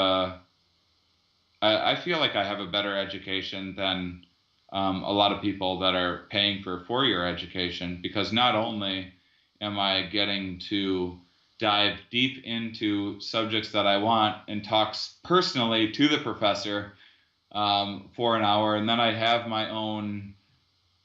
I feel like I have a better education than a lot of people that are paying for a 4-year education, because not only am I getting to dive deep into subjects that I want and talk personally to the professor for an hour, and then I have my own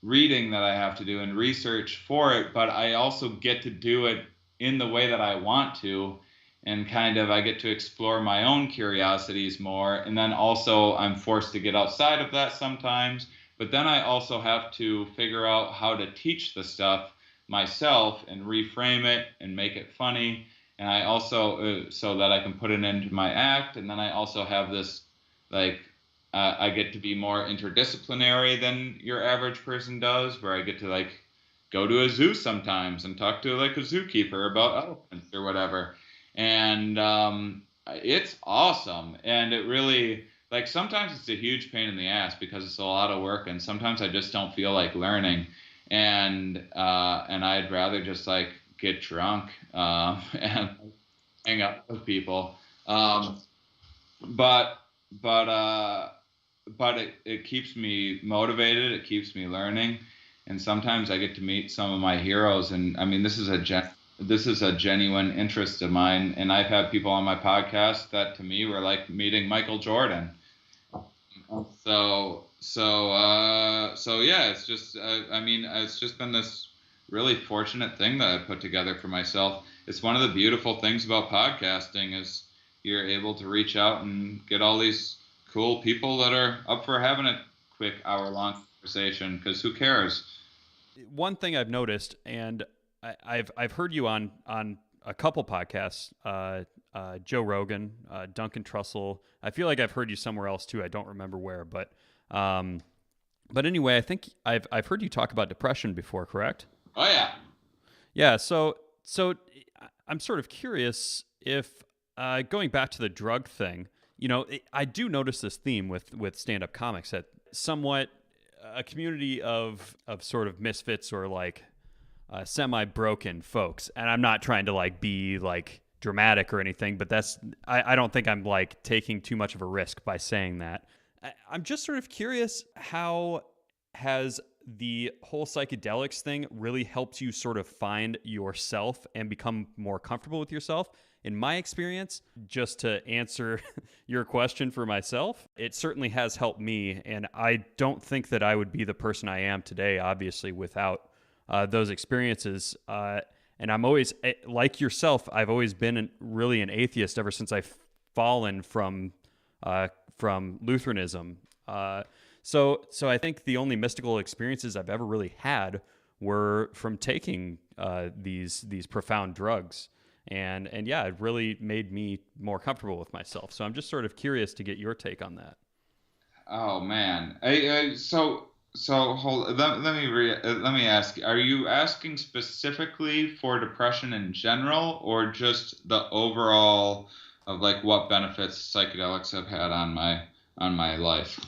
reading that I have to do and research for it, but I also get to do it in the way that I want to, and kind of I get to explore my own curiosities more. And then also I'm forced to get outside of that sometimes, but then I also have to figure out how to teach the stuff myself and reframe it and make it funny. And I also, so that I can put it into my act. And then I also have this, like, I get to be more interdisciplinary than your average person does, where I get to like go to a zoo sometimes and talk to like a zookeeper about elephants or whatever. And it's awesome. And it really, like, sometimes it's a huge pain in the ass because it's a lot of work, and sometimes I just don't feel like learning. And I'd rather just like get drunk and hang out with people. But it keeps me motivated. It keeps me learning, and sometimes I get to meet some of my heroes. And I mean, this is a genuine interest of mine. And I've had people on my podcast that to me were like meeting Michael Jordan. So yeah, it's just I mean, it's just been this really fortunate thing that I put together for myself. It's one of the beautiful things about podcasting is you're able to reach out and get all these cool people that are up for having a quick hour-long conversation, because who cares? One thing I've noticed, and I've heard you on a couple podcasts, Joe Rogan, Duncan Trussell. I feel like I've heard you somewhere else too. I don't remember where, but anyway, I think I've heard you talk about depression before, correct? Oh yeah. Yeah. So I'm sort of curious if going back to the drug thing, I do notice this theme with stand-up comics, that somewhat a community of sort of misfits, or like semi-broken folks, and I'm not trying to like be like dramatic or anything, but I don't think I'm like taking too much of a risk by saying that. I'm just sort of curious, how has the whole psychedelics thing really helped you sort of find yourself and become more comfortable with yourself? In my experience, just to answer your question for myself, it certainly has helped me. And I don't think that I would be the person I am today, obviously, without those experiences. And I'm always, like yourself, I've always been really an atheist ever since I've fallen from Lutheranism. So I think the only mystical experiences I've ever really had were from taking these profound drugs. And yeah, it really made me more comfortable with myself. So I'm just sort of curious to get your take on that. Oh man. So hold. Let me ask. Are you asking specifically for depression in general, or just the overall of like what benefits psychedelics have had on my life?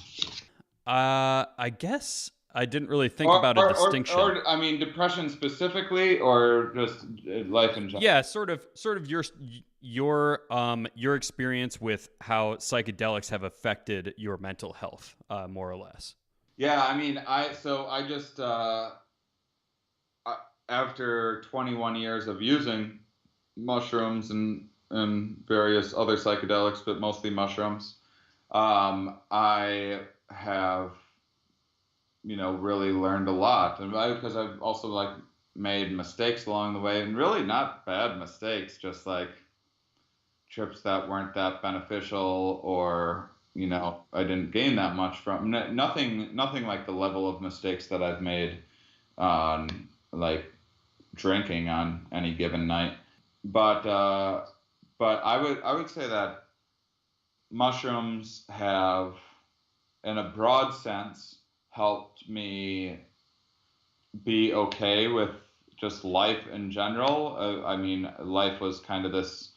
I guess I didn't really think about a distinction. Or I mean, depression specifically, or just life in general? Yeah, sort of your experience with how psychedelics have affected your mental health, more or less. Yeah, I mean, I just after 21 years of using mushrooms and various other psychedelics, but mostly mushrooms, I have really learned a lot, and because I've also like made mistakes along the way, and really not bad mistakes, just like trips that weren't that beneficial, or I didn't gain that much from nothing like the level of mistakes that I've made on like drinking on any given night. But I would say that mushrooms have, in a broad sense, helped me be okay with just life in general. I mean, life was kind of this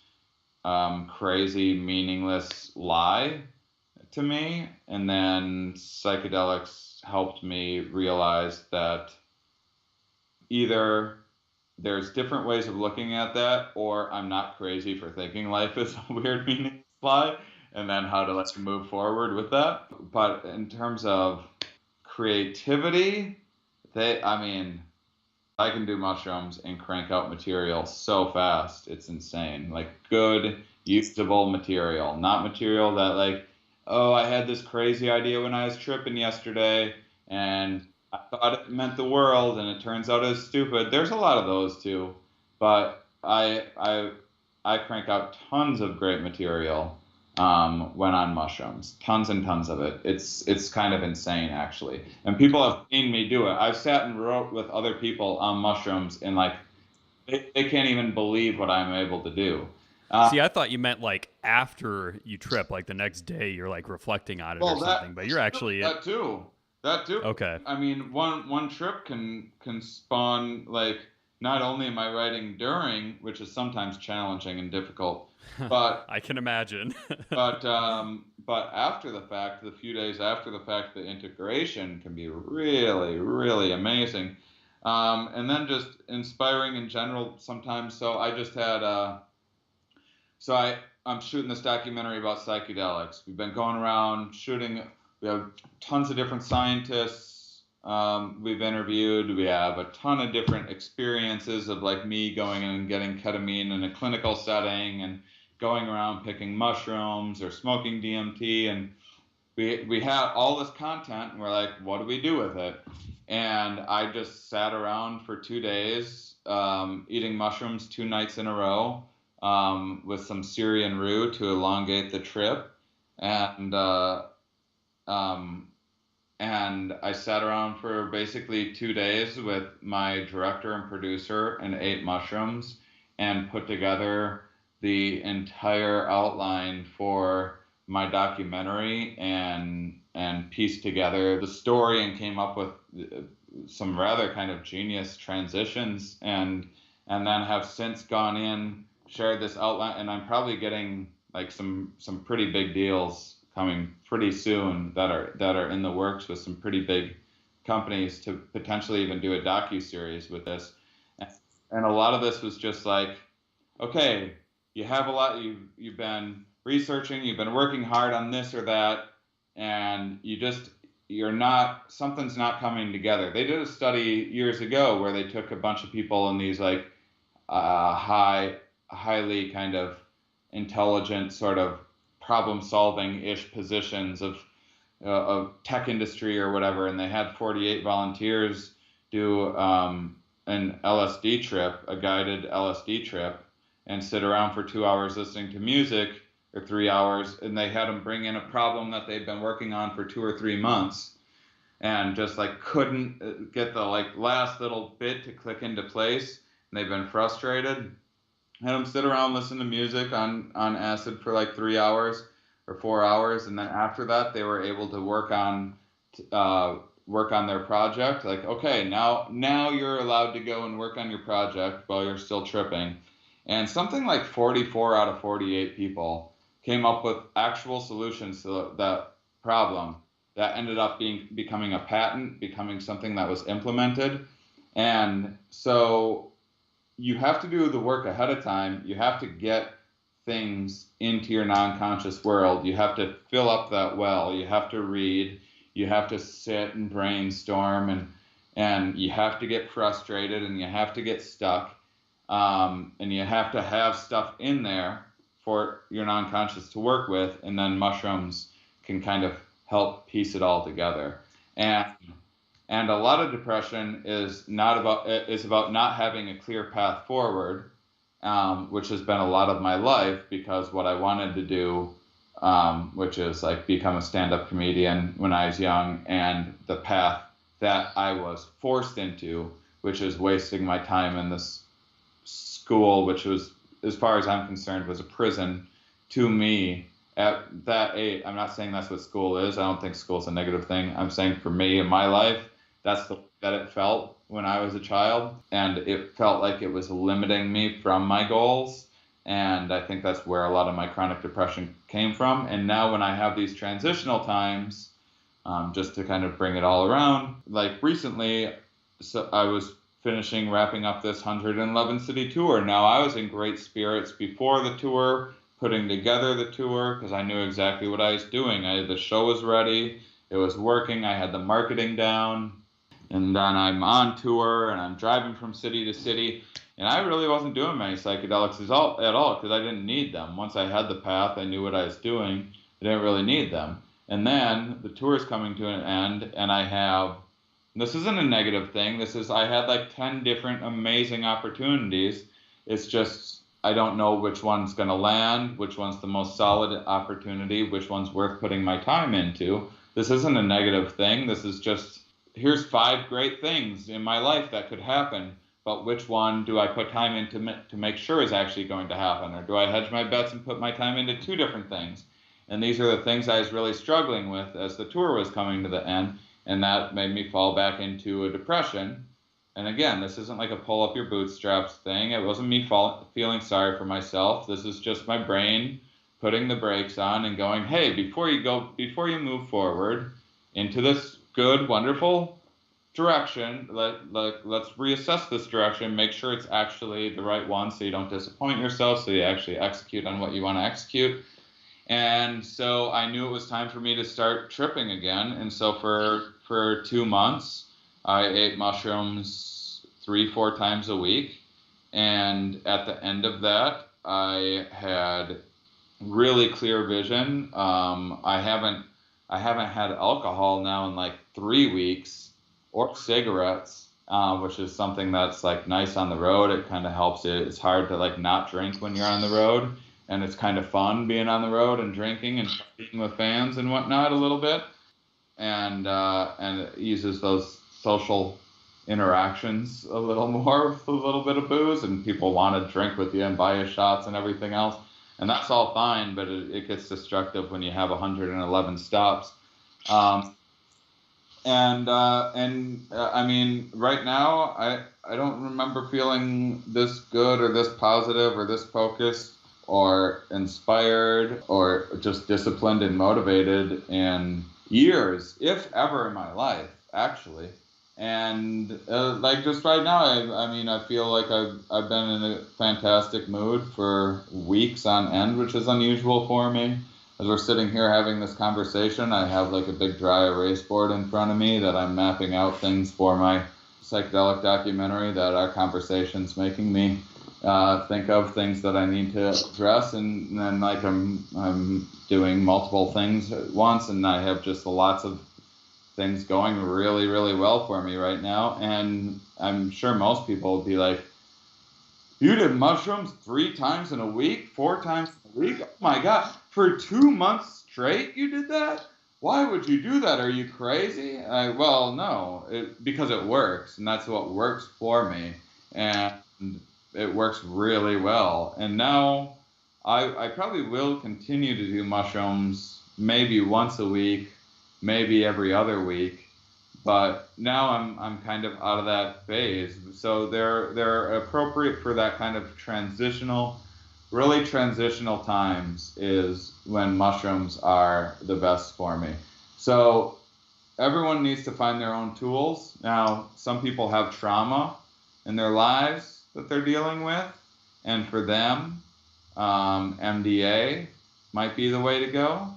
crazy, meaningless lie to me. And then psychedelics helped me realize that either there's different ways of looking at that, or I'm not crazy for thinking life is a weird, meaningless lie, and then how to let's move forward with that. But in terms of creativity, I mean, I can do mushrooms and crank out material so fast. It's insane. Like good, usable material, not material that like, oh, I had this crazy idea when I was tripping yesterday and I thought it meant the world and it turns out it's stupid. There's a lot of those too, but I crank out tons of great material when on mushrooms, tons and tons of it. It's kind of insane actually, and people have seen me do it. I've sat and wrote with other people on mushrooms, and like they can't even believe what I'm able to do. See, I thought you meant like after you trip, like the next day you're like reflecting on it or something, but you're actually that too. That too. Okay. I mean, one trip can spawn like, not only am I writing during, which is sometimes challenging and difficult, but I can imagine. but after the fact, the few days after the fact, the integration can be really, really amazing, and then just inspiring in general sometimes. So I just had I'm shooting this documentary about psychedelics. We've been going around shooting. We have tons of different scientists we've interviewed. We have a ton of different experiences of like me going in and getting ketamine in a clinical setting and going around picking mushrooms or smoking DMT. And we have all this content and we're like, what do we do with it? And I just sat around for 2 days eating mushrooms 2 nights in a row with some Syrian rue to elongate the trip. And I sat around for basically 2 days with my director and producer and ate mushrooms and put together the entire outline for my documentary and pieced together the story and came up with some rather kind of genius transitions and then have since gone in, shared this outline, and I'm probably getting like some pretty big deals coming pretty soon that are in the works with some pretty big companies to potentially even do a docu-series with this. a lot of this was just like, okay, you have a lot, you've been researching, you've been working hard on this or that, and something's not coming together. They did a study years ago where they took a bunch of people in these like highly kind of intelligent sort of problem solving ish positions of tech industry or whatever, and they had 48 volunteers do an LSD trip, a guided LSD trip, and sit around for 2 hours listening to music, or 3 hours, and they had them bring in a problem that they'd been working on for 2 or 3 months, and just like couldn't get the like last little bit to click into place, and they've been frustrated. Had them sit around, listen to music on acid for like 3 hours or 4 hours, and then after that they were able to work on their project. Like, okay, now you're allowed to go and work on your project while you're still tripping. And something like 44 out of 48 people came up with actual solutions to that problem that ended up becoming a patent, becoming something that was implemented. And so you have to do the work ahead of time. You have to get things into your non-conscious world. You have to fill up that well. You have to read. You have to sit and brainstorm, and you have to get frustrated, and you have to get stuck, and you have to have stuff in there for your non-conscious to work with, and then mushrooms can kind of help piece it all together. And a lot of depression is about not having a clear path forward, which has been a lot of my life, because what I wanted to do, which is like become a stand-up comedian when I was young, and the path that I was forced into, which is wasting my time in this school, which was, as far as I'm concerned, was a prison to me at that age. I'm not saying that's what school is. I don't think school's a negative thing. I'm saying for me in my life, that's the way that it felt when I was a child, and it felt like it was limiting me from my goals. And I think that's where a lot of my chronic depression came from. And now when I have these transitional times, just to kind of bring it all around, like recently, so I was wrapping up this 111 city tour. Now, I was in great spirits before the tour, putting together the tour, because I knew exactly what I was doing. The show was ready, it was working, I had the marketing down, and then I'm on tour, and I'm driving from city to city, and I really wasn't doing many psychedelics at all, because I didn't need them. Once I had the path, I knew what I was doing, I didn't really need them. And then the tour is coming to an end, and this isn't a negative thing. I had like 10 different amazing opportunities. It's just, I don't know which one's going to land, which one's the most solid opportunity, which one's worth putting my time into. This isn't a negative thing. This is just, here's 5 great things in my life that could happen, but which one do I put time into to make sure is actually going to happen? Or do I hedge my bets and put my time into 2 different things? And these are the things I was really struggling with as the tour was coming to the end. And that made me fall back into a depression. And again, this isn't like a pull up your bootstraps thing. It wasn't me feeling sorry for myself. This is just my brain putting the brakes on and going, hey, before you move forward into this good, wonderful direction, let's reassess this direction, make sure it's actually the right one, so you don't disappoint yourself, so you actually execute on what you want to execute. And so I knew it was time for me to start tripping again. And so for 2 months, I ate mushrooms 3-4 times a week. And at the end of that, I had really clear vision. I haven't had alcohol now in like 3 weeks, or cigarettes, which is something that's like nice on the road. It kind of helps it. It's hard to like not drink when you're on the road. And it's kind of fun being on the road and drinking and speaking with fans and whatnot a little bit. And it uses those social interactions a little more with a little bit of booze, and people want to drink with you and buy you shots and everything else. And that's all fine, but it gets destructive when you have 111 stops. I mean, right now, I don't remember feeling this good or this positive or this focused or inspired or just disciplined and motivated in years, if ever, in my life, actually. And like just right now, I mean, I feel like I've been in a fantastic mood for weeks on end, which is unusual for me. As we're sitting here having this conversation, I have like a big dry erase board in front of me that I'm mapping out things for my psychedelic documentary that our conversation's making me think of things that I need to address, and then like I'm doing multiple things at once, and I have just lots of things going really, really well for me right now. And I'm sure most people would be like, you did mushrooms 3 times in a week, 4 times in a week? Oh my God, for 2 months straight you did that? Why would you do that? Are you crazy? Well, no, because it works, and that's what works for me. And it works really well. And now I probably will continue to do mushrooms maybe once a week, maybe every other week, but now I'm kind of out of that phase. So they're appropriate for that kind of transitional, really transitional times is when mushrooms are the best for me. So everyone needs to find their own tools. Now, some people have trauma in their lives that they're dealing with, and for them, MDA might be the way to go.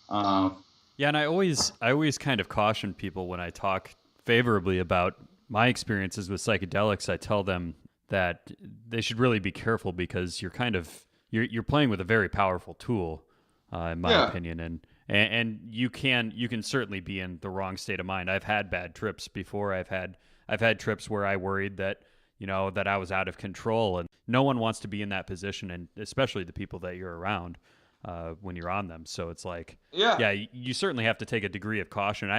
Um, Yeah, and I always kind of caution people when I talk favorably about my experiences with psychedelics. I tell them that they should really be careful because you're playing with a very powerful tool, in my yeah, opinion, and you can certainly be in the wrong state of mind. I've had bad trips before. I've had trips where I worried that that I was out of control, and no one wants to be in that position, and especially the people that you're around when you're on them. So it's like, yeah. yeah, you certainly have to take a degree of caution.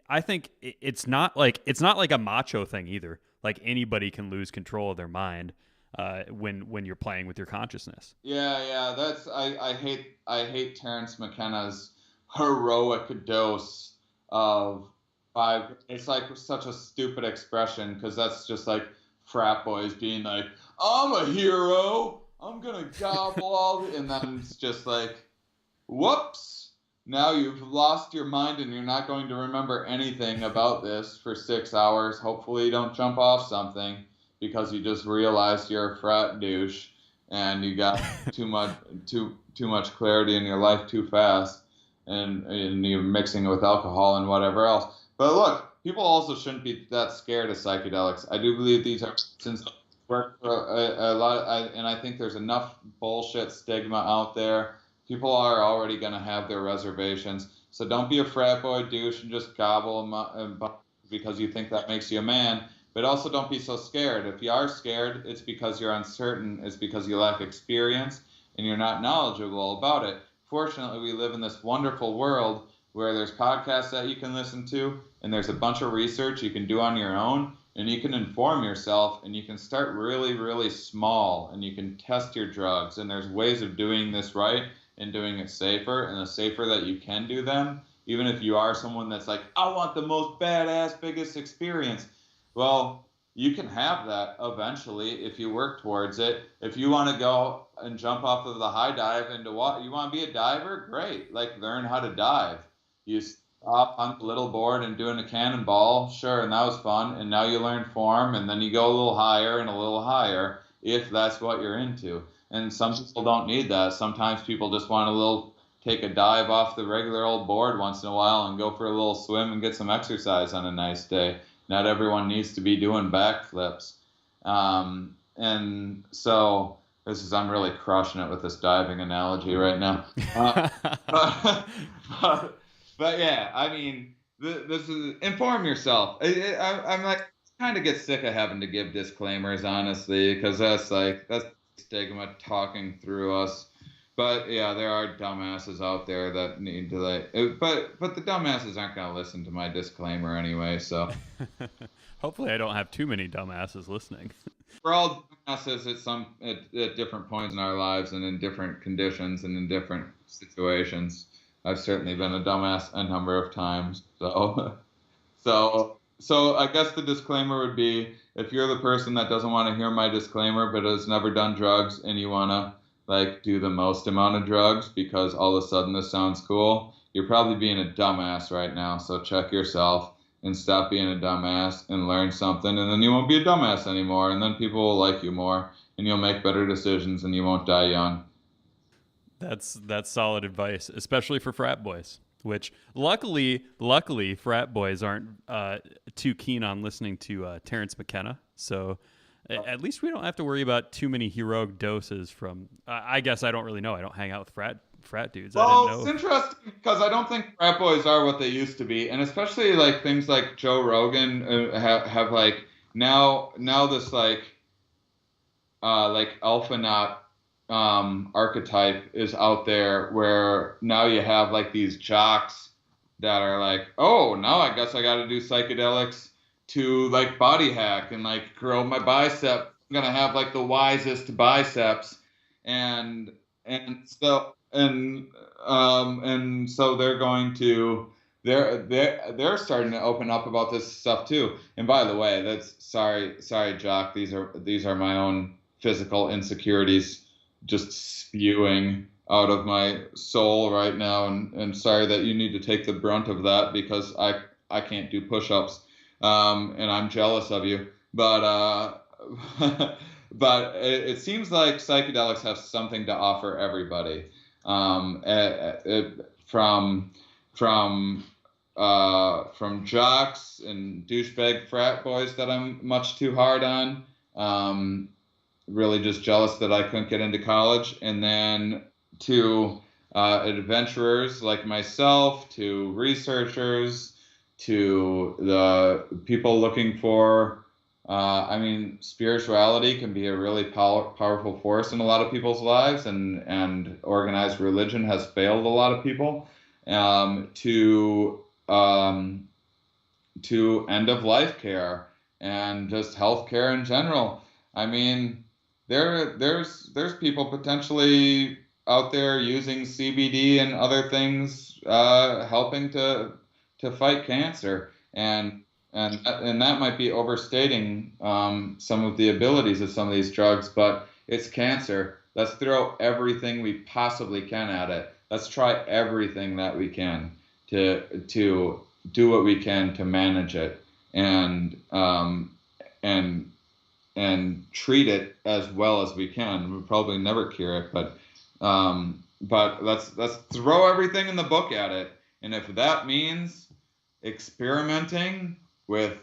I think it's not like a macho thing either. Like anybody can lose control of their mind when you're playing with your consciousness. Yeah. That's I hate Terrence McKenna's heroic dose of five. It's like such a stupid expression because that's just like frat boys being like, I'm a hero. I'm gonna gobble all, and then it's just like, whoops. Now you've lost your mind and you're not going to remember anything about this for 6 hours. Hopefully you don't jump off something because you just realized you're a frat douche and you got too much too much clarity in your life too fast, and you're mixing it with alcohol and whatever else. But look, people also shouldn't be that scared of psychedelics. I do believe these are since work for a lot, and I think there's enough bullshit stigma out there. People are already going to have their reservations. So don't be a frat boy douche and just gobble because you think that makes you a man. But also don't be so scared. If you are scared, it's because you're uncertain. It's because you lack experience and you're not knowledgeable about it. Fortunately, we live in this wonderful world where there's podcasts that you can listen to, and there's a bunch of research you can do on your own, and you can inform yourself, and you can start really, really small, and you can test your drugs. And there's ways of doing this right and doing it safer, and the safer that you can do them, even if you are someone that's like, I want the most badass, biggest experience. Well, you can have that eventually if you work towards it. If you want to go and jump off of the high dive into what you want to be a diver, great. Like learn how to dive. You stop on the little board and doing a cannonball, sure, and that was fun. And now you learn form, and then you go a little higher and a little higher if that's what you're into. And some people don't need that. Sometimes people just want a little take a dive off the regular old board once in a while and go for a little swim and get some exercise on a nice day. Not everyone needs to be doing backflips. And so I'm really crushing it with this diving analogy right now. But, but yeah, I mean, this is inform yourself. I'm like kind of get sick of having to give disclaimers, honestly, because that's stigma talking through us. But yeah, there are dumbasses out there that need to but the dumbasses aren't going to listen to my disclaimer anyway. So Hopefully, I don't have too many dumbasses listening. we're all dumbasses at different points in our lives and in different conditions and in different situations. I've certainly been a dumbass a number of times. So so I guess the disclaimer would be if you're the person that doesn't want to hear my disclaimer but has never done drugs and you want to like do the most amount of drugs because all of a sudden this sounds cool, you're probably being a dumbass right now. So check yourself and stop being a dumbass and learn something, and then you won't be a dumbass anymore, and then people will like you more, and you'll make better decisions, and you won't die young. That's solid advice, especially for frat boys. Which luckily, frat boys aren't too keen on listening to Terrence McKenna. So at least we don't have to worry about too many heroic doses from. I guess I don't really know. I don't hang out with frat dudes. I didn't Well, it's know. interesting because I don't think frat boys are what they used to be, and especially like things like Joe Rogan have like now this like alpha knot archetype is out there where now you have like these jocks that are like, oh, now I guess I got to do psychedelics to like body hack and like grow my bicep. I'm gonna have like the wisest biceps, and and so they're going to they're starting to open up about this stuff too. And by the way, that's sorry, Jock. These are my own physical insecurities just spewing out of my soul right now, and sorry that you need to take the brunt of that because I can't do push-ups, and I'm jealous of you. But it seems like psychedelics have something to offer everybody, from from jocks and douchebag frat boys that I'm much too hard on. Really just jealous that I couldn't get into college, and then to adventurers like myself, to researchers, to the people looking for. I mean, spirituality can be a really powerful force in a lot of people's lives, and organized religion has failed a lot of people. To end of life care and just health care in general. I mean, there's people potentially out there using CBD and other things, helping to fight cancer, and that might be overstating some of the abilities of some of these drugs, but it's cancer. Let's throw everything we possibly can at it. Let's try everything that we can to do what we can to manage it, and and treat it as well as we can. We'll probably never cure it, but let's throw everything in the book at it. And if that means experimenting with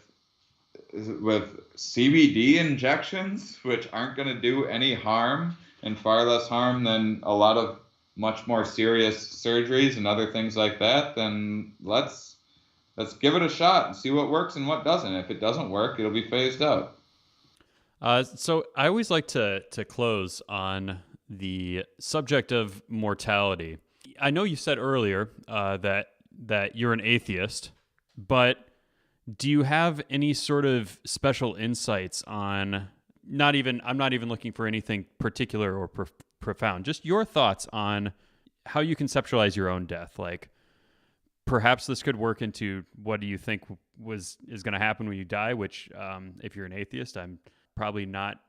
CBD injections, which aren't going to do any harm and far less harm than a lot of much more serious surgeries and other things like that, then let's give it a shot and see what works and what doesn't. If it doesn't work, it'll be phased out. So I always like to close on the subject of mortality. I know you said earlier that you're an atheist, but do you have any sort of special insights on I'm not even looking for anything particular or profound, just your thoughts on how you conceptualize your own death? Like, perhaps this could work into what do you think is going to happen when you die, which, if you're an atheist, I'm probably not,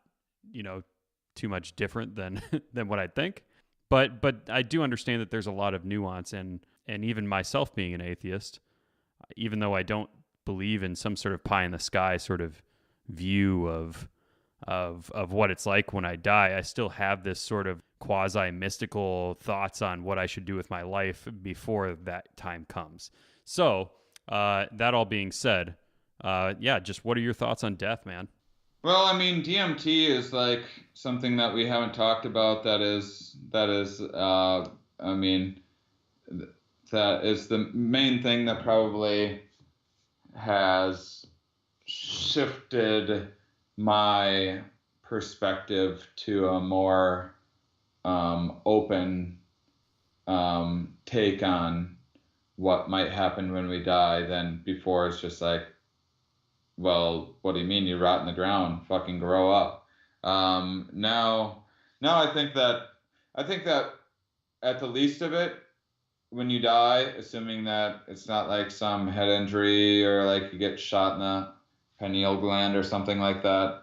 too much different than than what I'd think. But I do understand that there's a lot of nuance, and even myself being an atheist, even though I don't believe in some sort of pie in the sky sort of view of what it's like when I die, I still have this sort of quasi mystical thoughts on what I should do with my life before that time comes. So that all being said, just what are your thoughts on death, man? Well, I mean, DMT is like something that we haven't talked about. I mean, that is the main thing that probably has shifted my perspective to a more open take on what might happen when we die than before. It's just like, well, what do you mean you rot in the ground? Fucking grow up. Now I think that at the least of it, when you die, assuming that it's not like some head injury or like you get shot in the pineal gland or something like that,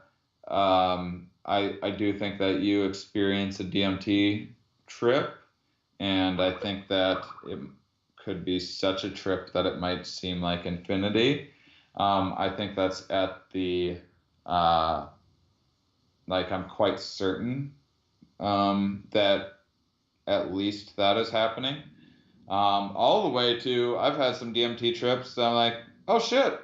I do think that you experience a DMT trip, and I think that it could be such a trip that it might seem like infinity. I think that's at the like I'm quite certain that at least that is happening. All the way to I've had some DMT trips that I'm like, oh shit,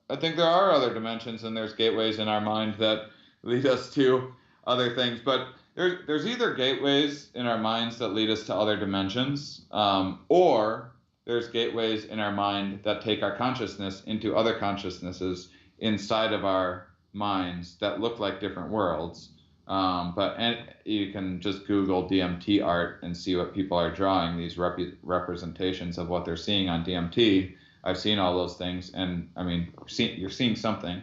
I think there are other dimensions and there's gateways in our mind that lead us to other things. But there's either gateways in our minds that lead us to other dimensions, or there's gateways in our mind that take our consciousness into other consciousnesses inside of our minds that look like different worlds. And you can just Google DMT art and see what people are drawing, these representations of what they're seeing on DMT. I've seen all those things, and I mean, you're seeing something.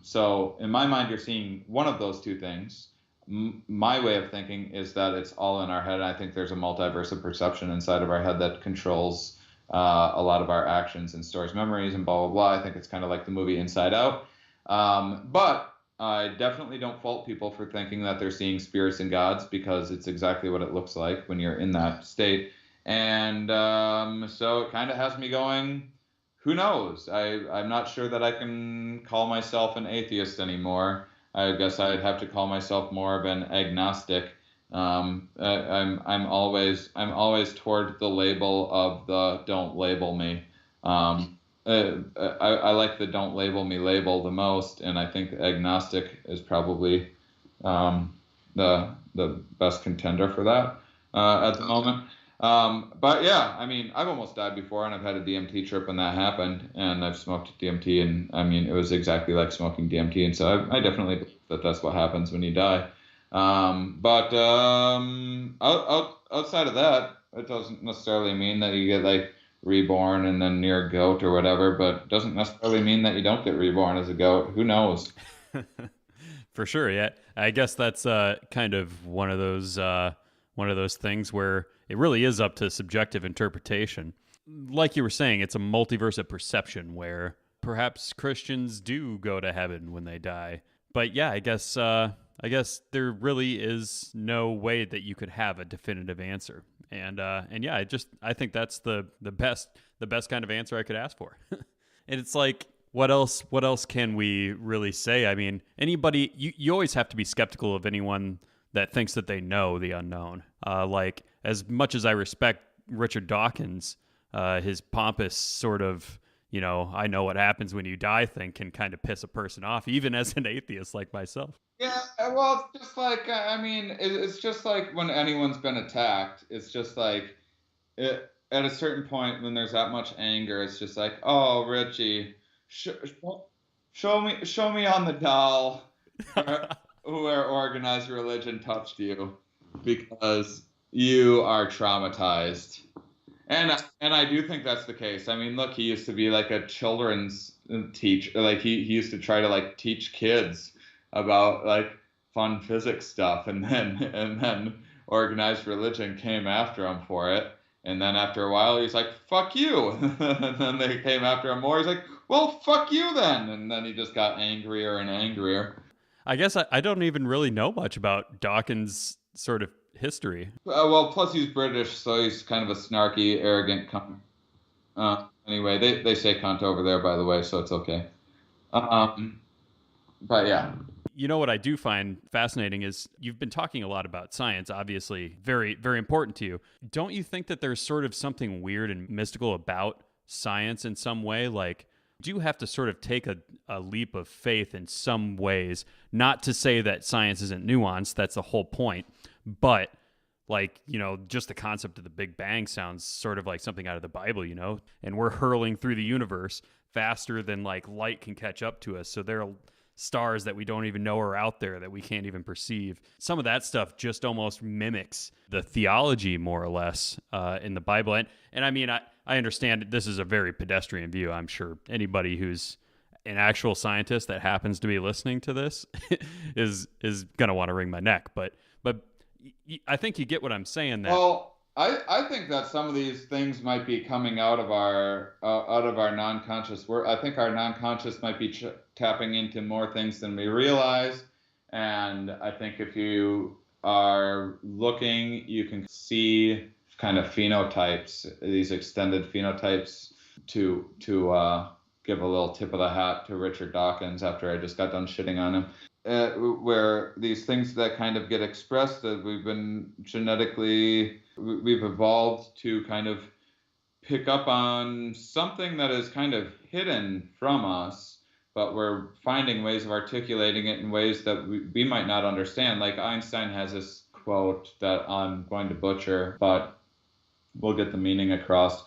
So in my mind, you're seeing one of those two things. My way of thinking is that it's all in our head. I think there's a multiverse of perception inside of our head that controls a lot of our actions and stores memories and blah, blah, blah. I think it's kind of like the movie Inside Out. But I definitely don't fault people for thinking that they're seeing spirits and gods, because it's exactly what it looks like when you're in that state. And so it kind of has me going, who knows? I'm not sure that I can call myself an atheist anymore. I guess I'd have to call myself more of an agnostic. I'm always toward the label of the don't label me. I like the don't label me label the most, and I think agnostic is probably the best contender for that at the moment. But yeah, I mean, I've almost died before, and I've had a DMT trip when that happened, and I've smoked DMT, and I mean, it was exactly like smoking DMT, and so I definitely believe that that's what happens when you die. Outside of that, it doesn't necessarily mean that you get like reborn and then near a goat or whatever, but doesn't necessarily mean that you don't get reborn as a goat. Who knows? For sure, yeah. I guess that's kind of one of those things where it really is up to subjective interpretation. Like you were saying, it's a multiverse of perception where perhaps Christians do go to heaven when they die. But yeah, I guess there really is no way that you could have a definitive answer. And yeah, I think that's the best kind of answer I could ask for. And it's like, what else can we really say? I mean, anybody, you always have to be skeptical of anyone that thinks that they know the unknown. Like, as much as I respect Richard Dawkins, his pompous sort of, I know what happens when you die thing can kind of piss a person off, even as an atheist like myself. Yeah, well, it's just like, I mean, it's just like when anyone's been attacked, it's just like, at a certain point when there's that much anger, it's just like, oh, Richie, sh- show me on the doll where organized religion touched you, because you are traumatized. And I do think that's the case. I mean, look, he used to be like a children's teacher. Like he used to try to like teach kids about like fun physics stuff, and then organized religion came after him for it. And then after a while, he's like, "Fuck you!" And then they came after him more. He's like, "Well, fuck you then." And then he just got angrier and angrier. I guess I don't even really know much about Dawkins' sort of history. Well, plus he's British, so he's kind of a snarky, arrogant cunt. Anyway, they say cunt over there, by the way, so it's okay. But yeah. You know what I do find fascinating is you've been talking a lot about science, obviously very, very important to you. Don't you think that there's sort of something weird and mystical about science in some way? Like, do you have to sort of take a leap of faith in some ways? Not to say that science isn't nuanced, that's the whole point. But like, just the concept of the Big Bang sounds sort of like something out of the Bible, and we're hurling through the universe faster than like light can catch up to us. So there are stars that we don't even know are out there that we can't even perceive. Some of that stuff just almost mimics the theology more or less in the Bible. And I mean, I understand this is a very pedestrian view. I'm sure anybody who's an actual scientist that happens to be listening to this is going to want to wring my neck. But I think you get what I'm saying. That well, I think that some of these things might be coming out of our non-conscious work. I think our non-conscious might be tapping into more things than we realize. And I think if you are looking, you can see kind of phenotypes, these extended phenotypes to give a little tip of the hat to Richard Dawkins after I just got done shitting on him. Where these things that kind of get expressed, that we've evolved to kind of pick up on something that is kind of hidden from us, but we're finding ways of articulating it in ways that we might not understand. Like Einstein has this quote that I'm going to butcher, but we'll get the meaning across.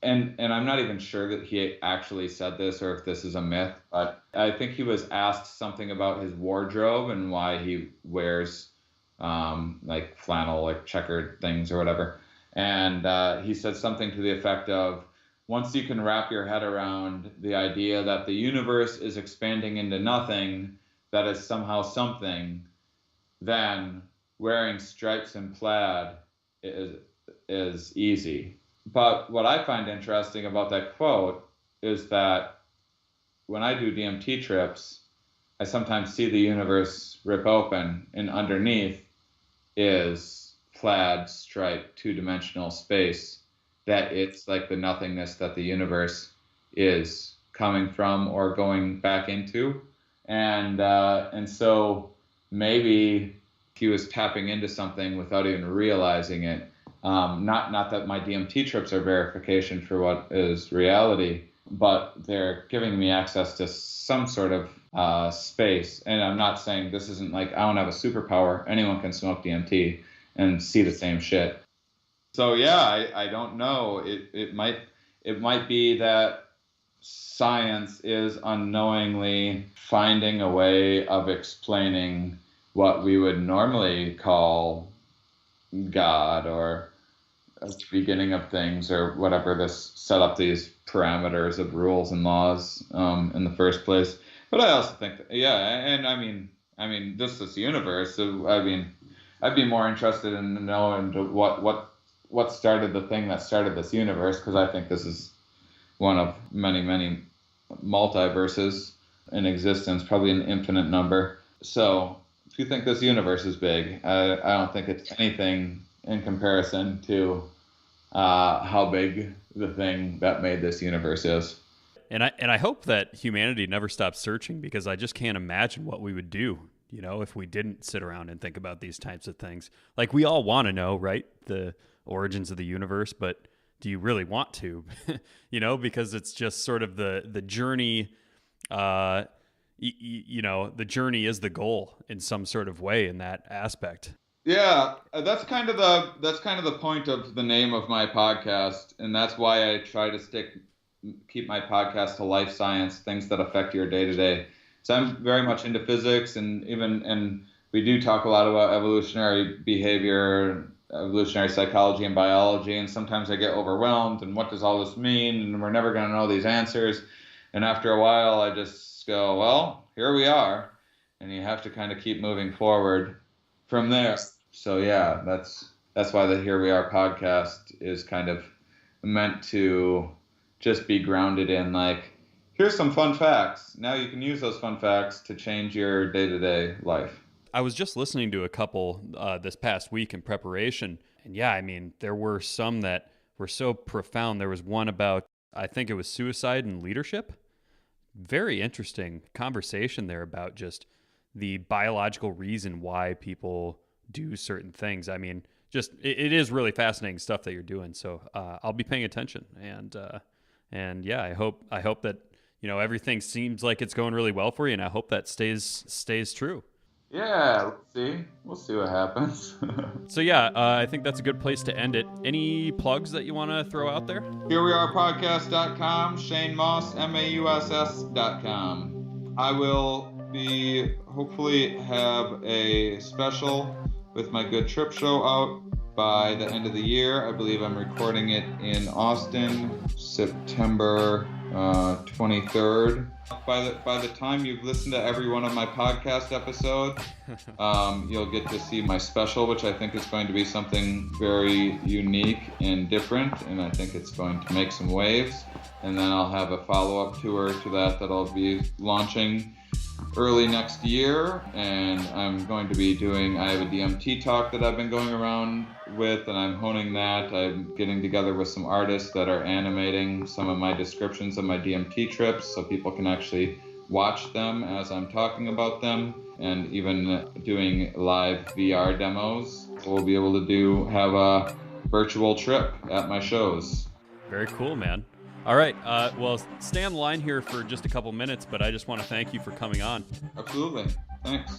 And I'm not even sure that he actually said this or if this is a myth, but I think he was asked something about his wardrobe and why he wears like flannel, like checkered things or whatever. And he said something to the effect of, once you can wrap your head around the idea that the universe is expanding into nothing, that is somehow something, then wearing stripes and plaid is easy. But what I find interesting about that quote is that when I do DMT trips, I sometimes see the universe rip open, and underneath is plaid, striped, two-dimensional space, that it's like the nothingness that the universe is coming from or going back into. And so maybe he was tapping into something without even realizing it. Not that my DMT trips are verification for what is reality, but they're giving me access to some sort of space. And I'm not saying this isn't like, I don't have a superpower. Anyone can smoke DMT and see the same shit. So yeah, I don't know. It might be that science is unknowingly finding a way of explaining what we would normally call God or the beginning of things or whatever, this set up these parameters of rules and laws in the first place. But I also think that, yeah, and I mean this universe, so I mean I'd be more interested in knowing what started the thing that started this universe, because I think this is one of many multiverses in existence, probably an infinite number. So if you think this universe is big, I don't think it's anything in comparison to how big the thing that made this universe is. And I hope that humanity never stops searching, because I just can't imagine what we would do, you know, if we didn't sit around and think about these types of things. Like, we all want to know, right, the origins of the universe, but do you really want to? You know, because it's just sort of the journey. You know, the journey is the goal in some sort of way in that aspect. Yeah, that's kind of the point of the name of my podcast, and that's why I try to keep my podcast to life science, things that affect your day to day. So I'm very much into physics, and we do talk a lot about evolutionary behavior, evolutionary psychology and biology, and sometimes I get overwhelmed, and what does all this mean, and we're never going to know these answers. And after a while, I just go, well, here we are, and you have to kind of keep moving forward from there. So yeah, that's why the Here We Are podcast is kind of meant to just be grounded in, like, here's some fun facts. Now you can use those fun facts to change your day-to-day life. I was just listening to a couple this past week in preparation, and yeah, I mean, there were some that were so profound. There was one about, I think it was suicide and leadership. Very interesting conversation there about just the biological reason why people do certain things. I mean, just it is really fascinating stuff that you're doing. So I'll be paying attention, and yeah, I hope that, you know, everything seems like it's going really well for you, and I hope that stays true. Yeah, we'll see what happens. So yeah, I think that's a good place to end it. Any plugs that you want to throw out there? HereWeArePodcast.com, Shane Mauss, MAUSS.com. I will hopefully have a special with my Good Trip show out by the end of the year. I believe I'm recording it in Austin, September 23rd. By the time you've listened to every one of my podcast episodes, you'll get to see my special, which I think is going to be something very unique and different, and I think it's going to make some waves. And then I'll have a follow-up tour to that I'll be launching early next year, and I'm going to be I have a DMT talk that I've been going around with, and I'm honing that. I'm getting together with some artists that are animating some of my descriptions of my DMT trips so people can actually watch them as I'm talking about them, and even doing live VR demos. We'll be able to have a virtual trip at my shows. Very cool, man. All right. Well, stay on the line here for just a couple minutes, but I just want to thank you for coming on. Absolutely. Thanks.